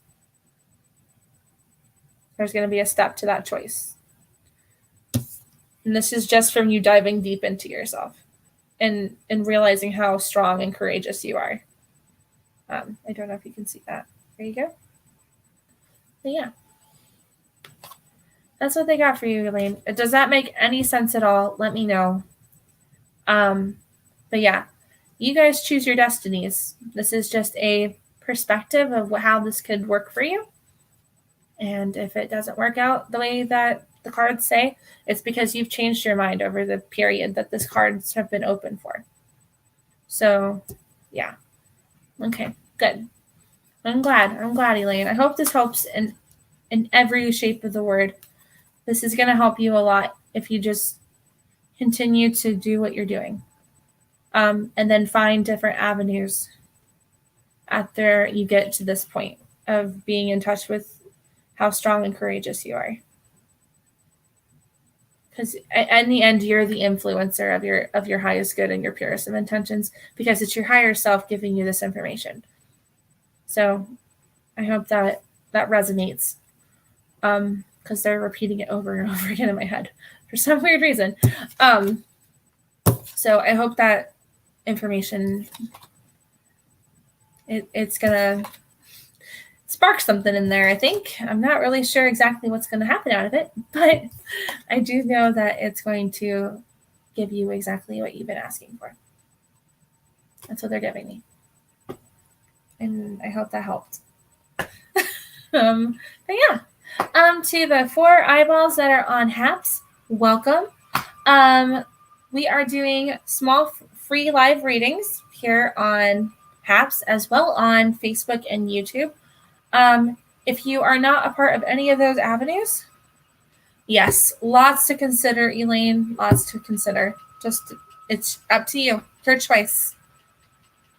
There's going to be a step to that choice. And this is just from you diving deep into yourself and realizing how strong and courageous you are. I don't know if you can see that. There you go. But yeah. That's what they got for you, Elaine. Does that make any sense at all? Let me know. But yeah, you guys choose your destinies. This is just a perspective of how this could work for you. And if it doesn't work out the way that the cards say, it's because you've changed your mind over the period that these cards have been open for. So, yeah. Okay, good. I'm glad, Elaine. I hope this helps in every shape of the word. This is going to help you a lot if you just continue to do what you're doing. And then find different avenues after you get to this point of being in touch with how strong and courageous you are. Because in the end, you're the influencer of your highest good and your purest of intentions, because it's your higher self giving you this information. So I hope that resonates, because they're repeating it over and over again in my head. for some weird reason. So I hope that information, it's going to spark something in there, I think. I'm not really sure exactly what's going to happen out of it, but I do know that it's going to give you exactly what you've been asking for. That's what they're giving me. And I hope that helped. But yeah, to the 4 eyeballs that are on HAPS, welcome. We are doing small free live readings here on HAPS as well on Facebook and YouTube. If you are not a part of any of those avenues, yes, lots to consider, Elaine, lots to consider. Just, it's up to you, your choice.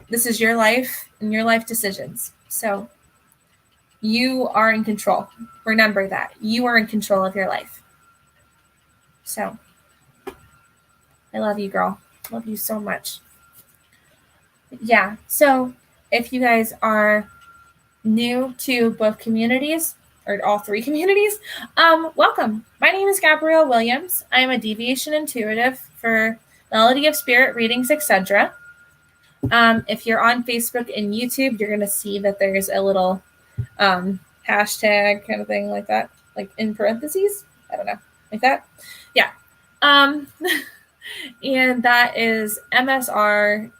This is your life and your life decisions. So you are in control. Remember that. You are in control of your life. So I love you, girl. Love you so much. Yeah. So if you guys are new to both communities, or all 3 communities, welcome. My name is Gabrielle Williams. I am a deviation intuitive for Melody of Spirit readings, etc. If you're on Facebook and YouTube, you're going to see that there's a little hashtag kind of thing like that, like in parentheses. I don't know, like that. Yeah. And that is MSR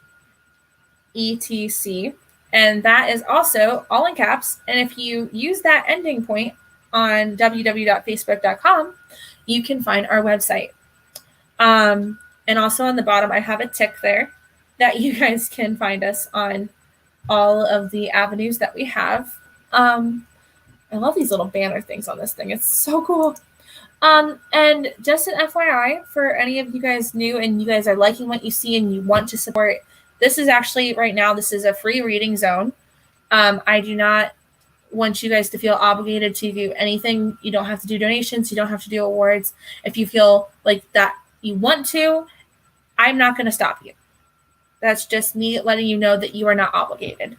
ETC. And that is also all in caps. And if you use that ending point on www.facebook.com, you can find our website. And also on the bottom, I have a tick there that you guys can find us on all of the avenues that we have. I love these little banner things on this thing. It's so cool. And just an FYI for any of you guys new and you guys are liking what you see and you want to support, this is actually right now, this is a free reading zone. I do not want you guys to feel obligated to do anything. You don't have to do donations. You don't have to do awards. If you feel like that you want to, I'm not going to stop you. That's just me letting you know that you are not obligated.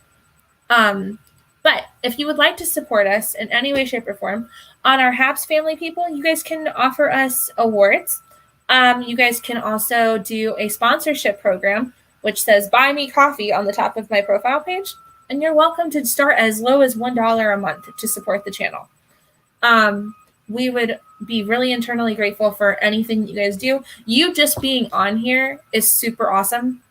But if you would like to support us in any way, shape, or form, on our HAPS family people, you guys can offer us awards. You guys can also do a sponsorship program, which says Buy Me Coffee on the top of my profile page. And you're welcome to start as low as $1 a month to support the channel. We would be really internally grateful for anything you guys do. You just being on here is super awesome.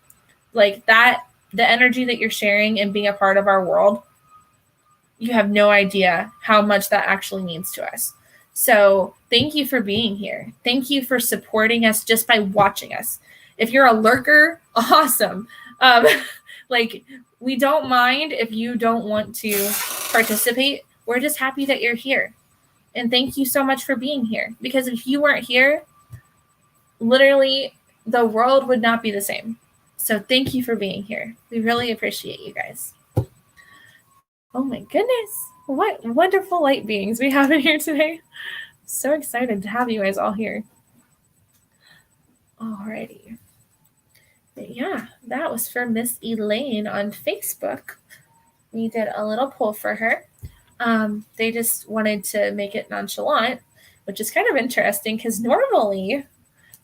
Like that, the energy that you're sharing and being a part of our world, you have no idea how much that actually means to us. So thank you for being here. Thank you for supporting us just by watching us. If you're a lurker, awesome. Like, we don't mind if you don't want to participate. We're just happy that you're here. And thank you so much for being here. Because if you weren't here, literally the world would not be the same. So thank you for being here. We really appreciate you guys. Oh my goodness. What wonderful light beings we have in here today. So excited to have you guys all here. Alrighty. But yeah, that was for Miss Elaine on Facebook. We did a little poll for her. They just wanted to make it nonchalant, which is kind of interesting because normally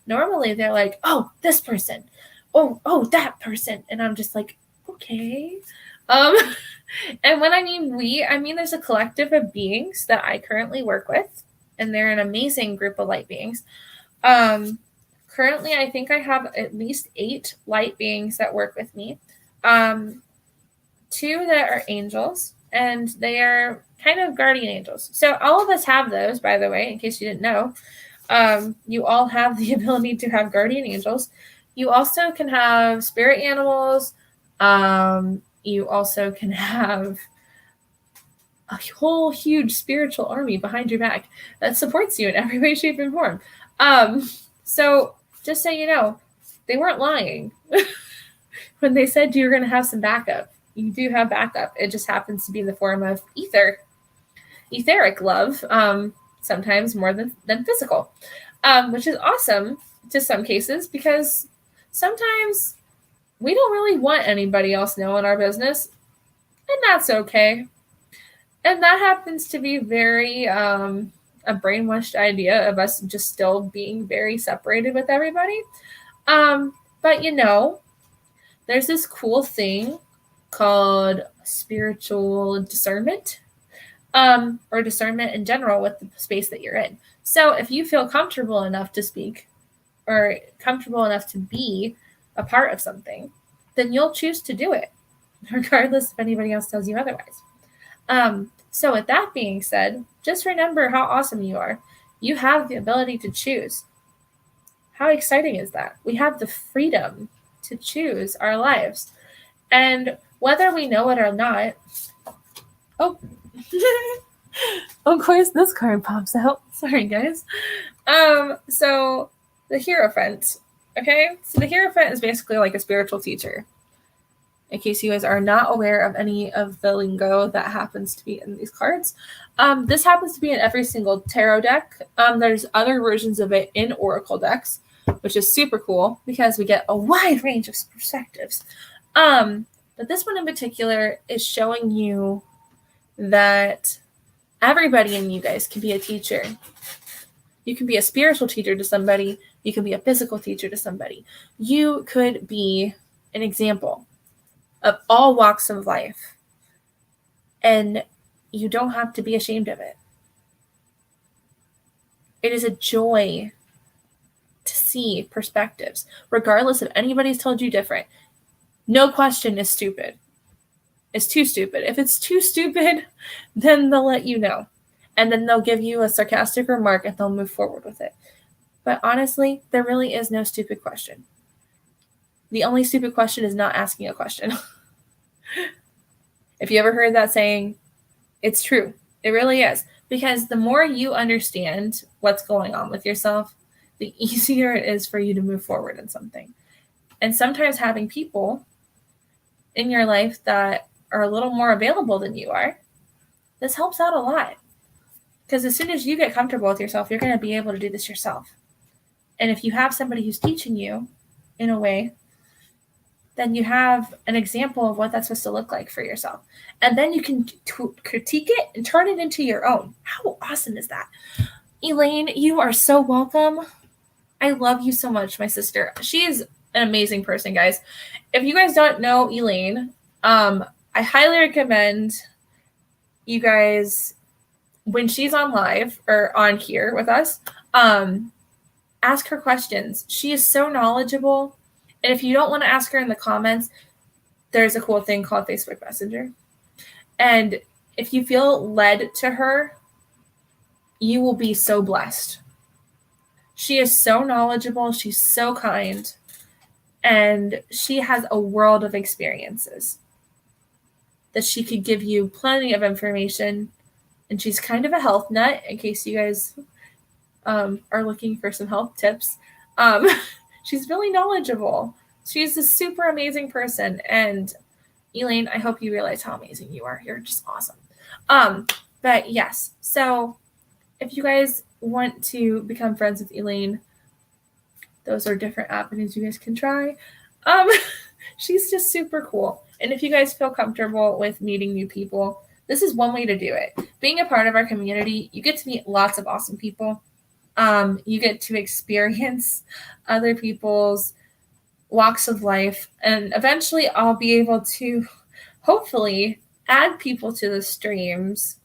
they're like, oh, this person. Oh, that person. And I'm just like, okay. And when I mean we, I mean there's a collective of beings that I currently work with, and they're an amazing group of light beings. Currently, I think I have at least 8 light beings that work with me. 2 that are angels, and they are kind of guardian angels. So all of us have those, by the way, in case you didn't know. You all have the ability to have guardian angels. You also can have spirit animals. You also can have a whole huge spiritual army behind your back that supports you in every way, shape, and form. So just so you know, they weren't lying when they said you were going to have some backup. You do have backup. It just happens to be in the form of etheric love, sometimes more than physical, which is awesome to some cases because sometimes we don't really want anybody else knowing our business, and that's okay. And that happens to be very, a brainwashed idea of us just still being very separated with everybody. But there's this cool thing called spiritual discernment, or discernment in general with the space that you're in. So if you feel comfortable enough to speak or comfortable enough to be a part of something, then you'll choose to do it, regardless if anybody else tells you otherwise. So with that being said, just remember how awesome you are. You have the ability to choose. How exciting is that? We have the freedom to choose our lives. And whether we know it or not, of course, this card pops out. Sorry, guys. So the Hierophant. Okay, so the Hierophant is basically like a spiritual teacher. In case you guys are not aware of any of the lingo that happens to be in these cards. This happens to be in every single tarot deck. There's other versions of it in Oracle decks, which is super cool because we get a wide range of perspectives. But this one in particular is showing you that everybody in you guys can be a teacher. You can be a spiritual teacher to somebody. You can be a physical teacher to somebody. You could be an example of all walks of life. And you don't have to be ashamed of it. It is a joy to see perspectives, regardless if anybody's told you different. No question is stupid. It's too stupid. If it's too stupid, then they'll let you know. And then they'll give you a sarcastic remark and they'll move forward with it. But honestly, there really is no stupid question. The only stupid question is not asking a question. If you ever heard that saying, it's true. It really is. Because the more you understand what's going on with yourself, the easier it is for you to move forward in something. And sometimes having people in your life that are a little more available than you are, this helps out a lot. Because as soon as you get comfortable with yourself, you're going to be able to do this yourself. And if you have somebody who's teaching you in a way, then you have an example of what that's supposed to look like for yourself. And then you can critique it and turn it into your own. How awesome is that? Elaine, you are so welcome. I love you so much, my sister. She is an amazing person, guys. If you guys don't know Elaine, I highly recommend you guys, when she's on live or on here with us, ask her questions. She is so knowledgeable. And if you don't want to ask her in the comments, there's a cool thing called Facebook Messenger. And if you feel led to her, you will be so blessed. She is so knowledgeable. She's so kind. And she has a world of experiences that she could give you plenty of information. And she's kind of a health nut, in case you guys are looking for some health tips. She's really knowledgeable. She's a super amazing person. And Elaine, I hope you realize how amazing you are. You're just awesome. But yes, so if you guys want to become friends with Elaine, those are different avenues you guys can try. She's just super cool. And if you guys feel comfortable with meeting new people, this is one way to do it. Being a part of our community, you get to meet lots of awesome people. You get to experience other people's walks of life. And eventually I'll be able to hopefully add people to the streams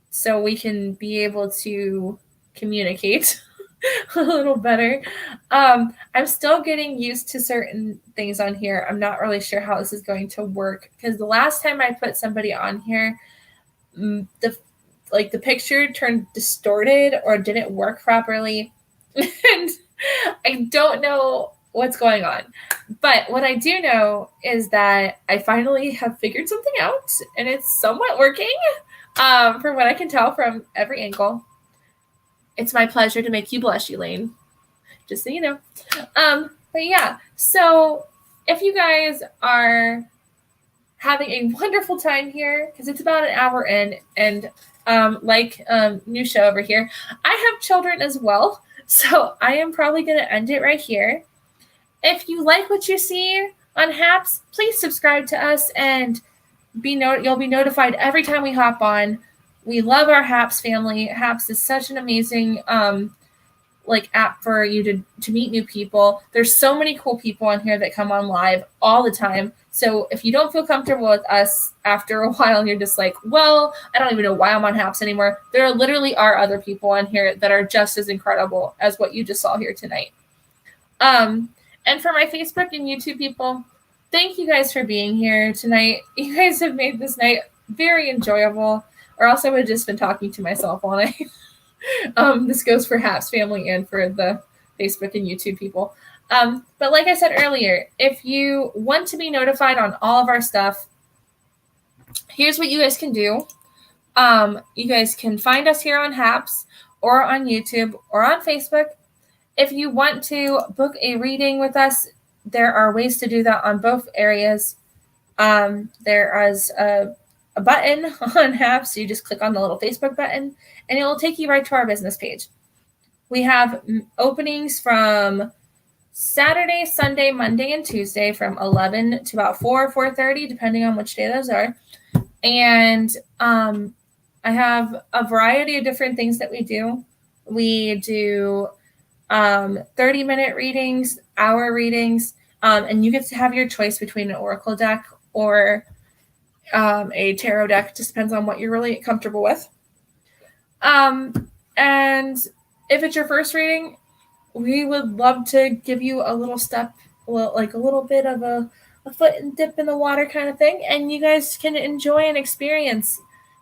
so we can be able to communicate a little better. I'm still getting used to certain things on here. I'm not really sure how this is going to work because the last time I put somebody on here, the picture turned distorted or didn't work properly. And I don't know what's going on. But what I do know is that I finally have figured something out and it's somewhat working from what I can tell from every angle. It's my pleasure to make you blush, Elaine. Just so you know. But yeah, so if you guys are having a wonderful time here, because it's about an hour in, and new show over here, I have children as well, so I am probably going to end it right here. If you like what you see on Haps, please subscribe to us and you'll be notified every time we hop on. we love our Haps family. Haps is such an amazing app for you to meet new people. There's so many cool people on here that come on live all the time. So if you don't feel comfortable with us after a while and you're just like, well, I don't even know why I'm on Haps anymore, there literally are other people on here that are just as incredible as what you just saw here tonight. And for my Facebook and YouTube people, thank you guys for being here tonight. You guys have made this night very enjoyable, or else I would have just been talking to myself all night. This goes for Haps family and for the Facebook and YouTube people. But like I said earlier, if you want to be notified on all of our stuff, here's what you guys can do. You guys can find us here on Haps or on YouTube or on Facebook. If you want to book a reading with us, there are ways to do that on both areas. There is a button on Haps, so you just click on the little Facebook button, and it will take you right to our business page. We have openings from Saturday, Sunday, Monday, and Tuesday from 11 to about 4 or 4:30, depending on which day those are. And I have a variety of different things that we do. We do 30-minute readings, hour readings, and you get to have your choice between an oracle deck or a tarot deck. Just depends on what you're really comfortable with. And if it's your first reading, we would love to give you a little step, like a little bit of a foot and dip in the water kind of thing, and you guys can enjoy an experience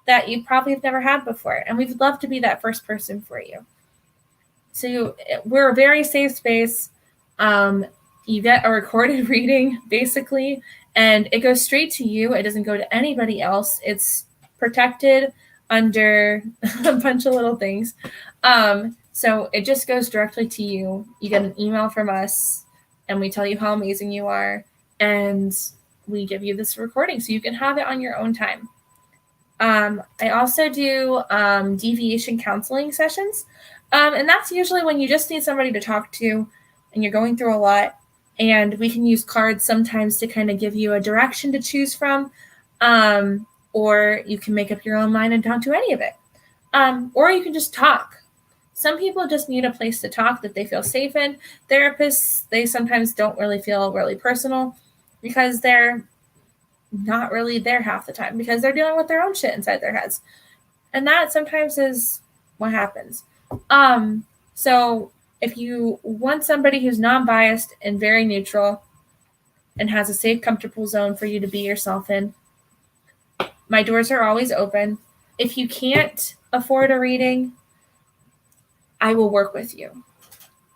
that you probably have never had before. And we'd love to be that first person for you. So we're a very safe space. You get a recorded reading, basically, and it goes straight to you. It doesn't go to anybody else. It's protected under a bunch of little things. So it just goes directly to you. You get an email from us, and we tell you how amazing you are, and we give you this recording so you can have it on your own time. I also do deviation counseling sessions. And that's usually when you just need somebody to talk to and you're going through a lot, and we can use cards sometimes to kind of give you a direction to choose from, or you can make up your own mind and don't do any of it. Or you can just talk. Some people just need a place to talk that they feel safe in. Therapists, they sometimes don't really feel really personal because they're not really there half the time because they're dealing with their own shit inside their heads. And that sometimes is what happens. So if you want somebody who's non-biased and very neutral and has a safe, comfortable zone for you to be yourself in, my doors are always open. If you can't afford a reading, I will work with you.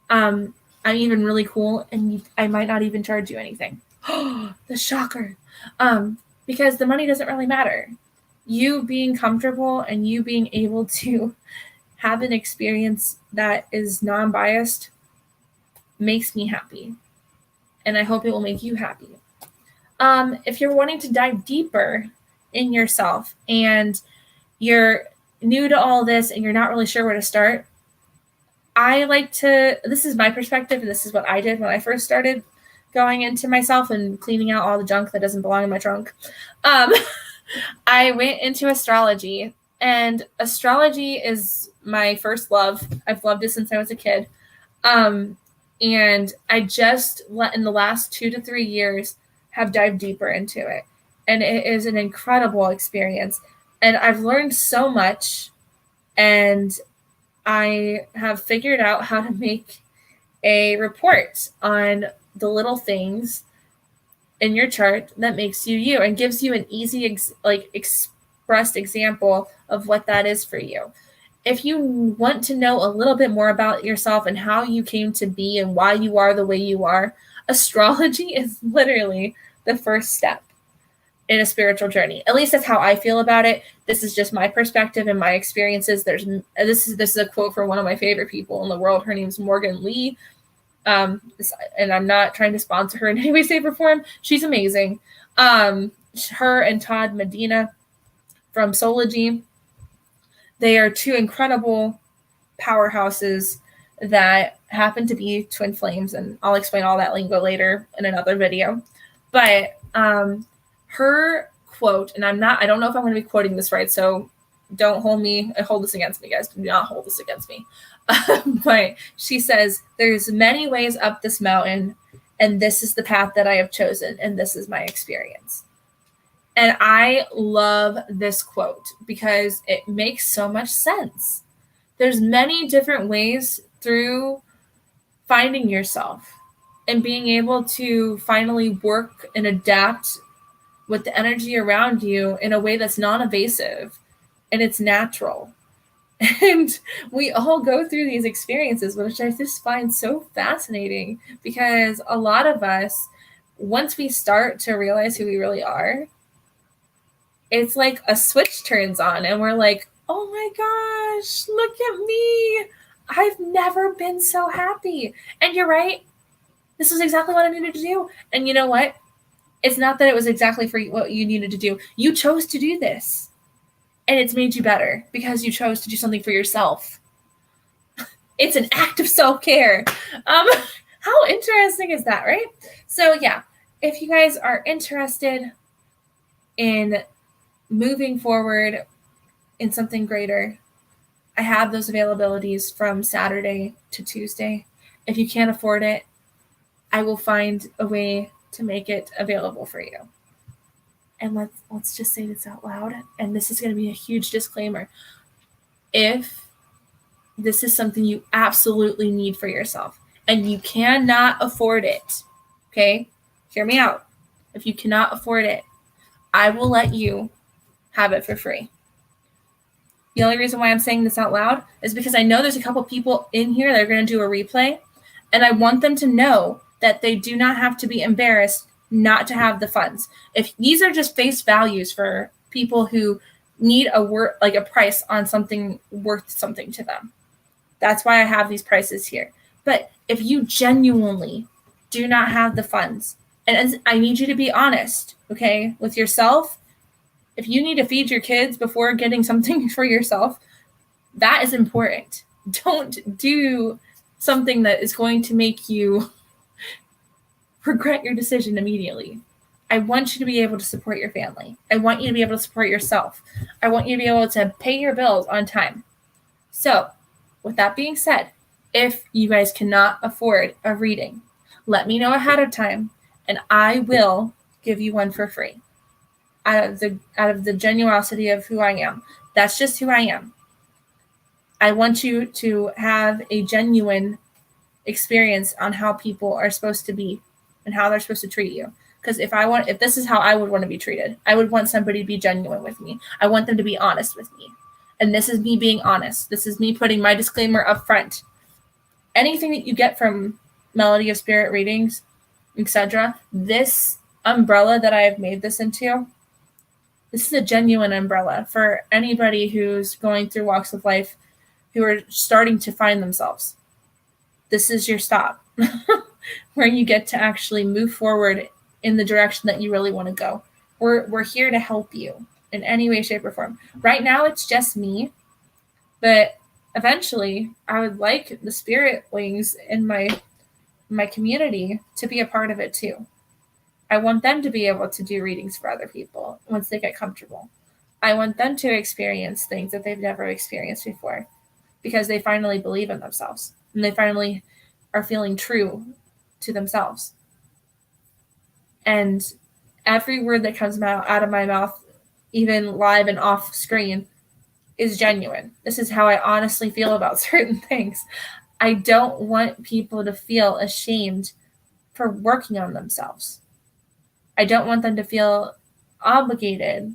I'm even really cool, and I might not even charge you anything. The shocker. Because the money doesn't really matter. You being comfortable and you being able to have an experience that is non-biased makes me happy. And I hope it will make you happy. If you're wanting to dive deeper in yourself and you're new to all this and you're not really sure where to start, this is my perspective, and this is what I did when I first started going into myself and cleaning out all the junk that doesn't belong in my trunk. I went into astrology, and astrology is my first love. I've loved it since I was a kid. And I just, in the last 2 to 3 years, have dived deeper into it. And it is an incredible experience. And I've learned so much, and I have figured out how to make a report on the little things in your chart that makes you you and gives you an easy, expressed example of what that is for you. If you want to know a little bit more about yourself and how you came to be and why you are the way you are, astrology is literally the first step in a spiritual journey. At least that's how I feel about it. This is just my perspective and my experiences. This is a quote from one of my favorite people in the world. Her name's Morgan Lee. And I'm not trying to sponsor her in any way, shape, or form. She's amazing. Her and Todd Medina from Soulogy, they are two incredible powerhouses that happen to be twin flames, and I'll explain all that lingo later in another video. But her quote, and I don't know if I'm going to be quoting this right, so don't hold this against me, guys. Do not hold this against me. But she says, there's many ways up this mountain, and this is the path that I have chosen, and this is my experience. And I love this quote because it makes so much sense. There's many different ways through finding yourself and being able to finally work and adapt with the energy around you in a way that's non-evasive and it's natural. And we all go through these experiences, which I just find so fascinating because a lot of us, once we start to realize who we really are, it's like a switch turns on and we're like, oh my gosh, look at me. I've never been so happy. And you're right. This is exactly what I needed to do. And you know what? It's not that it was exactly for what you needed to do. You chose to do this. And it's made you better because you chose to do something for yourself. It's an act of self-care. How interesting is that, right? So yeah, if you guys are interested in moving forward in something greater, I have those availabilities from Saturday to Tuesday. If you can't afford it, I will find a way to make it available for you. And let's just say this out loud. And this is going to be a huge disclaimer. If this is something you absolutely need for yourself and you cannot afford it, okay, hear me out. If you cannot afford it, I will let you have it for free. The only reason why I'm saying this out loud is because I know there's a couple people in here that are going to do a replay, and I want them to know that they do not have to be embarrassed not to have the funds. If these are just face values for people who need a price on something worth something to them. That's why I have these prices here. But if you genuinely do not have the funds, and I need you to be honest, okay, with yourself. If you need to feed your kids before getting something for yourself, that is important. Don't do something that is going to make you regret your decision immediately. I want you to be able to support your family. I want you to be able to support yourself. I want you to be able to pay your bills on time. So, with that being said, if you guys cannot afford a reading, let me know ahead of time, and I will give you one for free. Out of the genuosity of who I am. That's just who I am. I want you to have a genuine experience on how people are supposed to be and how they're supposed to treat you. Because if this is how I would want to be treated, I would want somebody to be genuine with me. I want them to be honest with me. And this is me being honest. This is me putting my disclaimer up front. Anything that you get from Melody of Spirit readings, etc., this umbrella that I have made this into, this is a genuine umbrella for anybody who's going through walks of life who are starting to find themselves. This is your stop where you get to actually move forward in the direction that you really want to go. We're here to help you in any way, shape, or form. Right now, it's just me, but eventually, I would like the spirit wings in my community to be a part of it too. I want them to be able to do readings for other people once they get comfortable. I want them to experience things that they've never experienced before because they finally believe in themselves and they finally are feeling true to themselves. And every word that comes out of my mouth, even live and off screen, is genuine. This is how I honestly feel about certain things. I don't want people to feel ashamed for working on themselves. I don't want them to feel obligated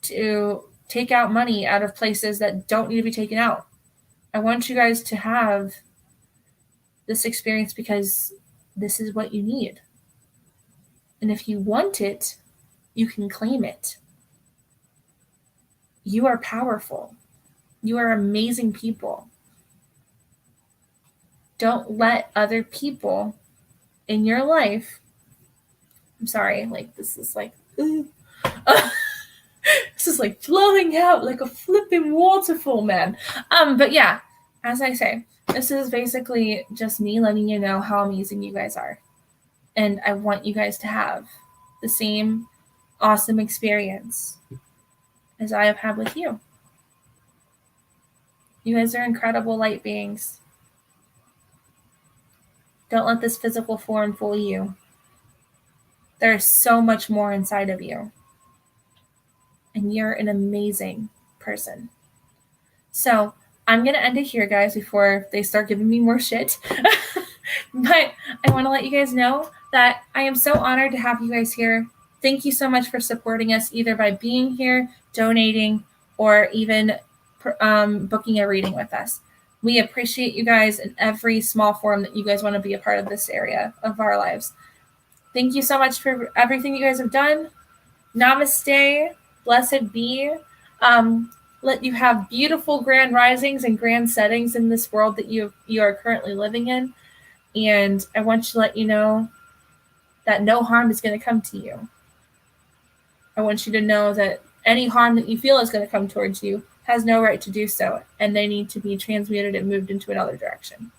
to take out money out of places that don't need to be taken out. I want you guys to have this experience because this is what you need. And if you want it, you can claim it. You are powerful. You are amazing people. Don't let other people in your life, I'm sorry, this is this is flowing out like a flipping waterfall, man. But yeah, as I say, this is basically just me letting you know how amazing you guys are. And I want you guys to have the same awesome experience. as I have had with you. You guys are incredible light beings. Don't let this physical form fool you. There is so much more inside of you. And you're an amazing person. So I'm going to end it here, guys, before they start giving me more shit. But I want to let you guys know that I am so honored to have you guys here. Thank you so much for supporting us, either by being here, donating, or even booking a reading with us. We appreciate you guys in every small form that you guys want to be a part of this area of our lives. Thank you so much for everything you guys have done. Namaste. Blessed be. Let you have beautiful grand risings and grand settings in this world that you are currently living in. And I want to let you know that no harm is going to come to you. I want you to know that any harm that you feel is going to come towards you has no right to do so, and they need to be transmuted and moved into another direction.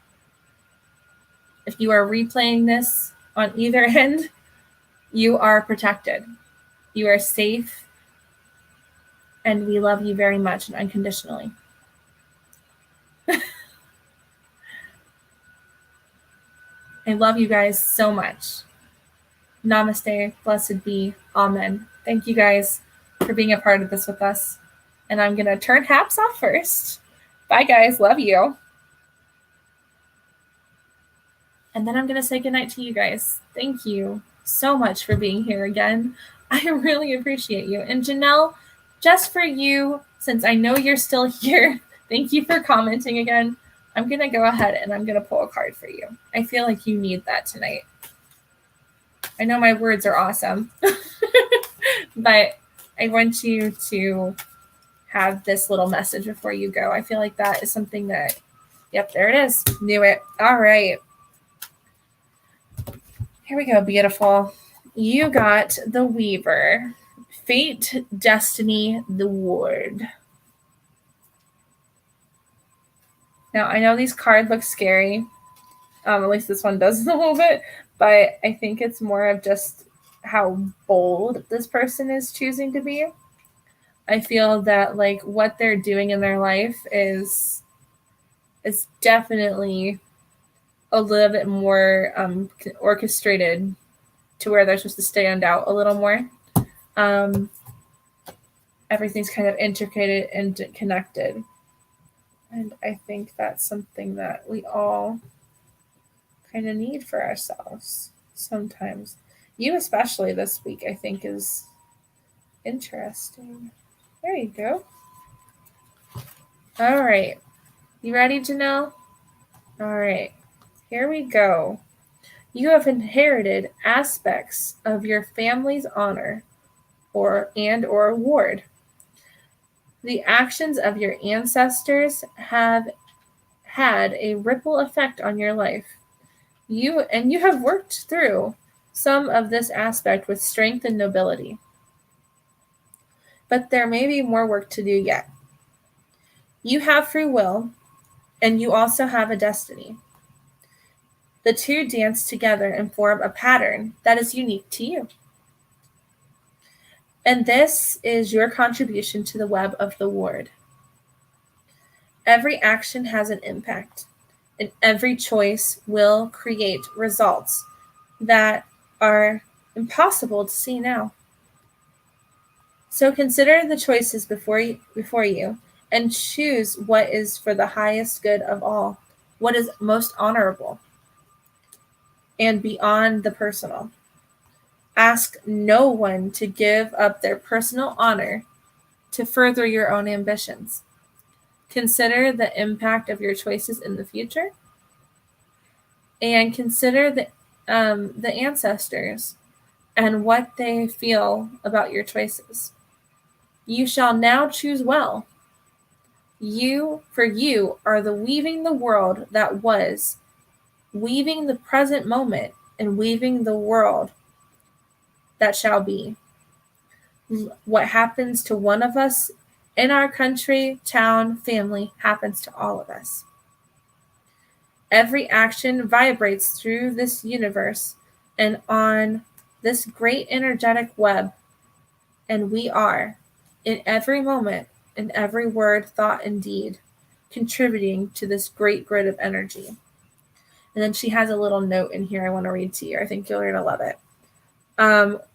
If you are replaying this on either end, you are protected. You are safe, and we love you very much and unconditionally. I love you guys so much. Namaste, blessed be, amen. Thank you guys for being a part of this with us. And I'm going to turn Haps off first. Bye, guys. Love you. And then I'm going to say goodnight to you guys. Thank you so much for being here again. I really appreciate you. And Janelle, just for you, since I know you're still here, thank you for commenting again. I'm going to go ahead and I'm going to pull a card for you. I feel like you need that tonight. I know my words are awesome, but I want you to have this little message before you go. I feel like that is something that, yep, there it is. Knew it. All right. Here we go, beautiful. You got the Weaver. Fate, Destiny, the Ward. Now, I know these cards look scary. At least this one does a little bit. But I think it's more of just how bold this person is choosing to be. I feel that like what they're doing in their life is definitely a little bit more orchestrated to where they're supposed to stand out a little more. Everything's kind of intricate and connected. And I think that's something that we all kind of need for ourselves sometimes. You especially this week, I think, is interesting. There you go. All right. You ready, Janelle? All right. Here we go. You have inherited aspects of your family's honor or ward. The actions of your ancestors have had a ripple effect on your life. You have worked through some of this aspect with strength and nobility. But there may be more work to do yet. You have free will, and you also have a destiny. The two dance together and form a pattern that is unique to you. And this is your contribution to the web of the ward. Every action has an impact, and every choice will create results that are impossible to see now. So consider the choices before you and choose what is for the highest good of all, what is most honorable and beyond the personal. Ask no one to give up their personal honor to further your own ambitions. Consider the impact of your choices in the future, and consider the ancestors and what they feel about your choices. You shall now choose well. You are the weaving the world that was, weaving the present moment, and weaving the world that shall be. What happens to one of us in our country, town, family happens to all of us. Every action vibrates through this universe and on this great energetic web, and we are in every moment, in every word, thought, and deed, contributing to this great grid of energy. And then she has a little note in here I want to read to you. I think you're going to love it.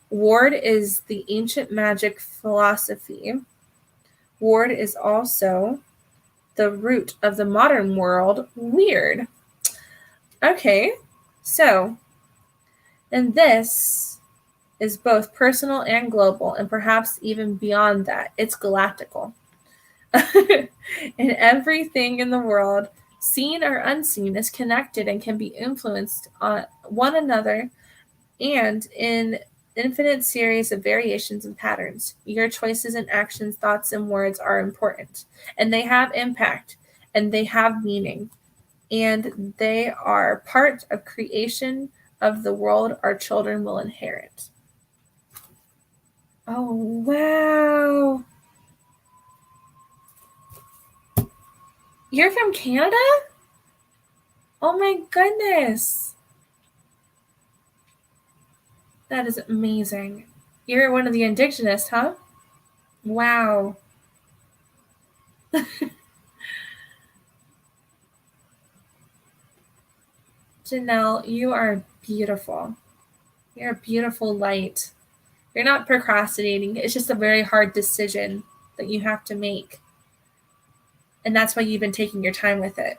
Ward is the ancient magic philosophy. Ward is also the root of the modern world, weird. Okay, so, and this is both personal and global, and perhaps even beyond that. It's galactical. And everything in the world, seen or unseen, is connected and can be influenced on one another and in infinite series of variations and patterns. Your choices and actions, thoughts and words are important, and they have impact, and they have meaning, and they are part of creation of the world our children will inherit. Oh, wow. You're from Canada? Oh my goodness. That is amazing. You're one of the indigenous, huh? Wow. Janelle, you are beautiful. You're a beautiful light. You're not procrastinating. It's just a very hard decision that you have to make. And that's why you've been taking your time with it.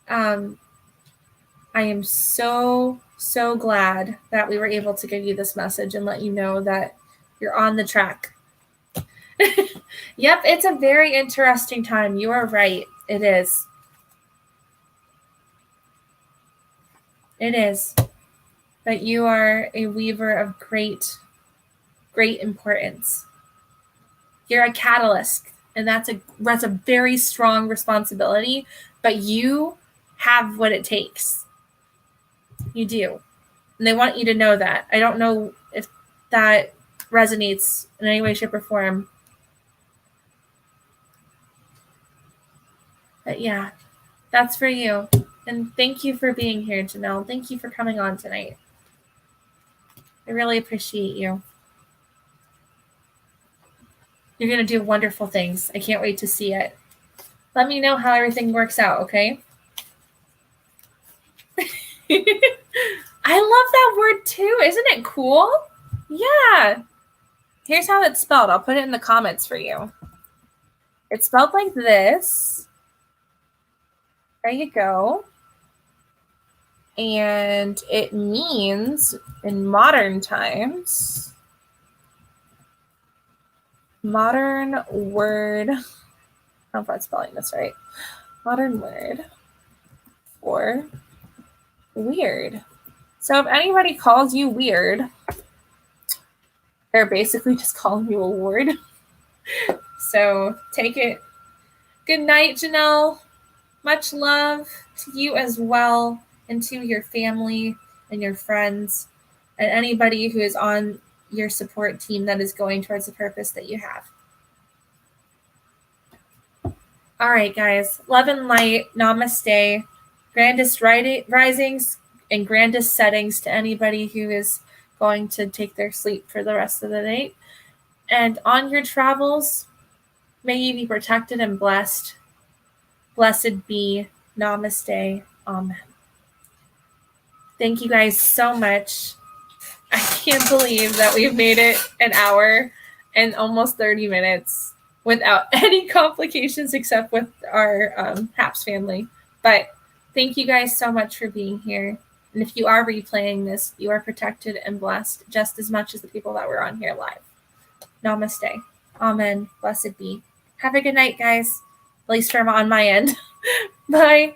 I am so glad that we were able to give you this message and let you know that you're on the track. Yep, it's a very interesting time. You are right. It is. It is. But you are a weaver of great importance. You're a catalyst, and that's a very strong responsibility, but you have what it takes. You do. And they want you to know that. I don't know if that resonates in any way, shape, or form. But yeah, that's for you. And thank you for being here, Janelle. Thank you for coming on tonight. I really appreciate you. You're going to do wonderful things. I can't wait to see it. Let me know how everything works out, okay? I love that word too. Isn't it cool? Yeah. Here's how it's spelled. I'll put it in the comments for you. It's spelled like this. There you go. And it means, in modern times, modern word, I don't know if I'm spelling this right, modern word for weird. So if anybody calls you weird, they're basically just calling you a word. So take it. Good night, Janelle. Much love to you as well, and to your family and your friends and anybody who is on your support team that is going towards the purpose that you have. All right, guys. Love and light. Namaste. Grandest risings and grandest settings to anybody who is going to take their sleep for the rest of the night. And on your travels, may you be protected and blessed. Blessed be. Namaste. Amen. Thank you guys so much. I can't believe that we've made it an hour and almost 30 minutes without any complications except with our HAPS family. But thank you guys so much for being here. And if you are replaying this, you are protected and blessed just as much as the people that were on here live. Namaste. Amen. Blessed be. Have a good night, guys. At least from on my end. Bye.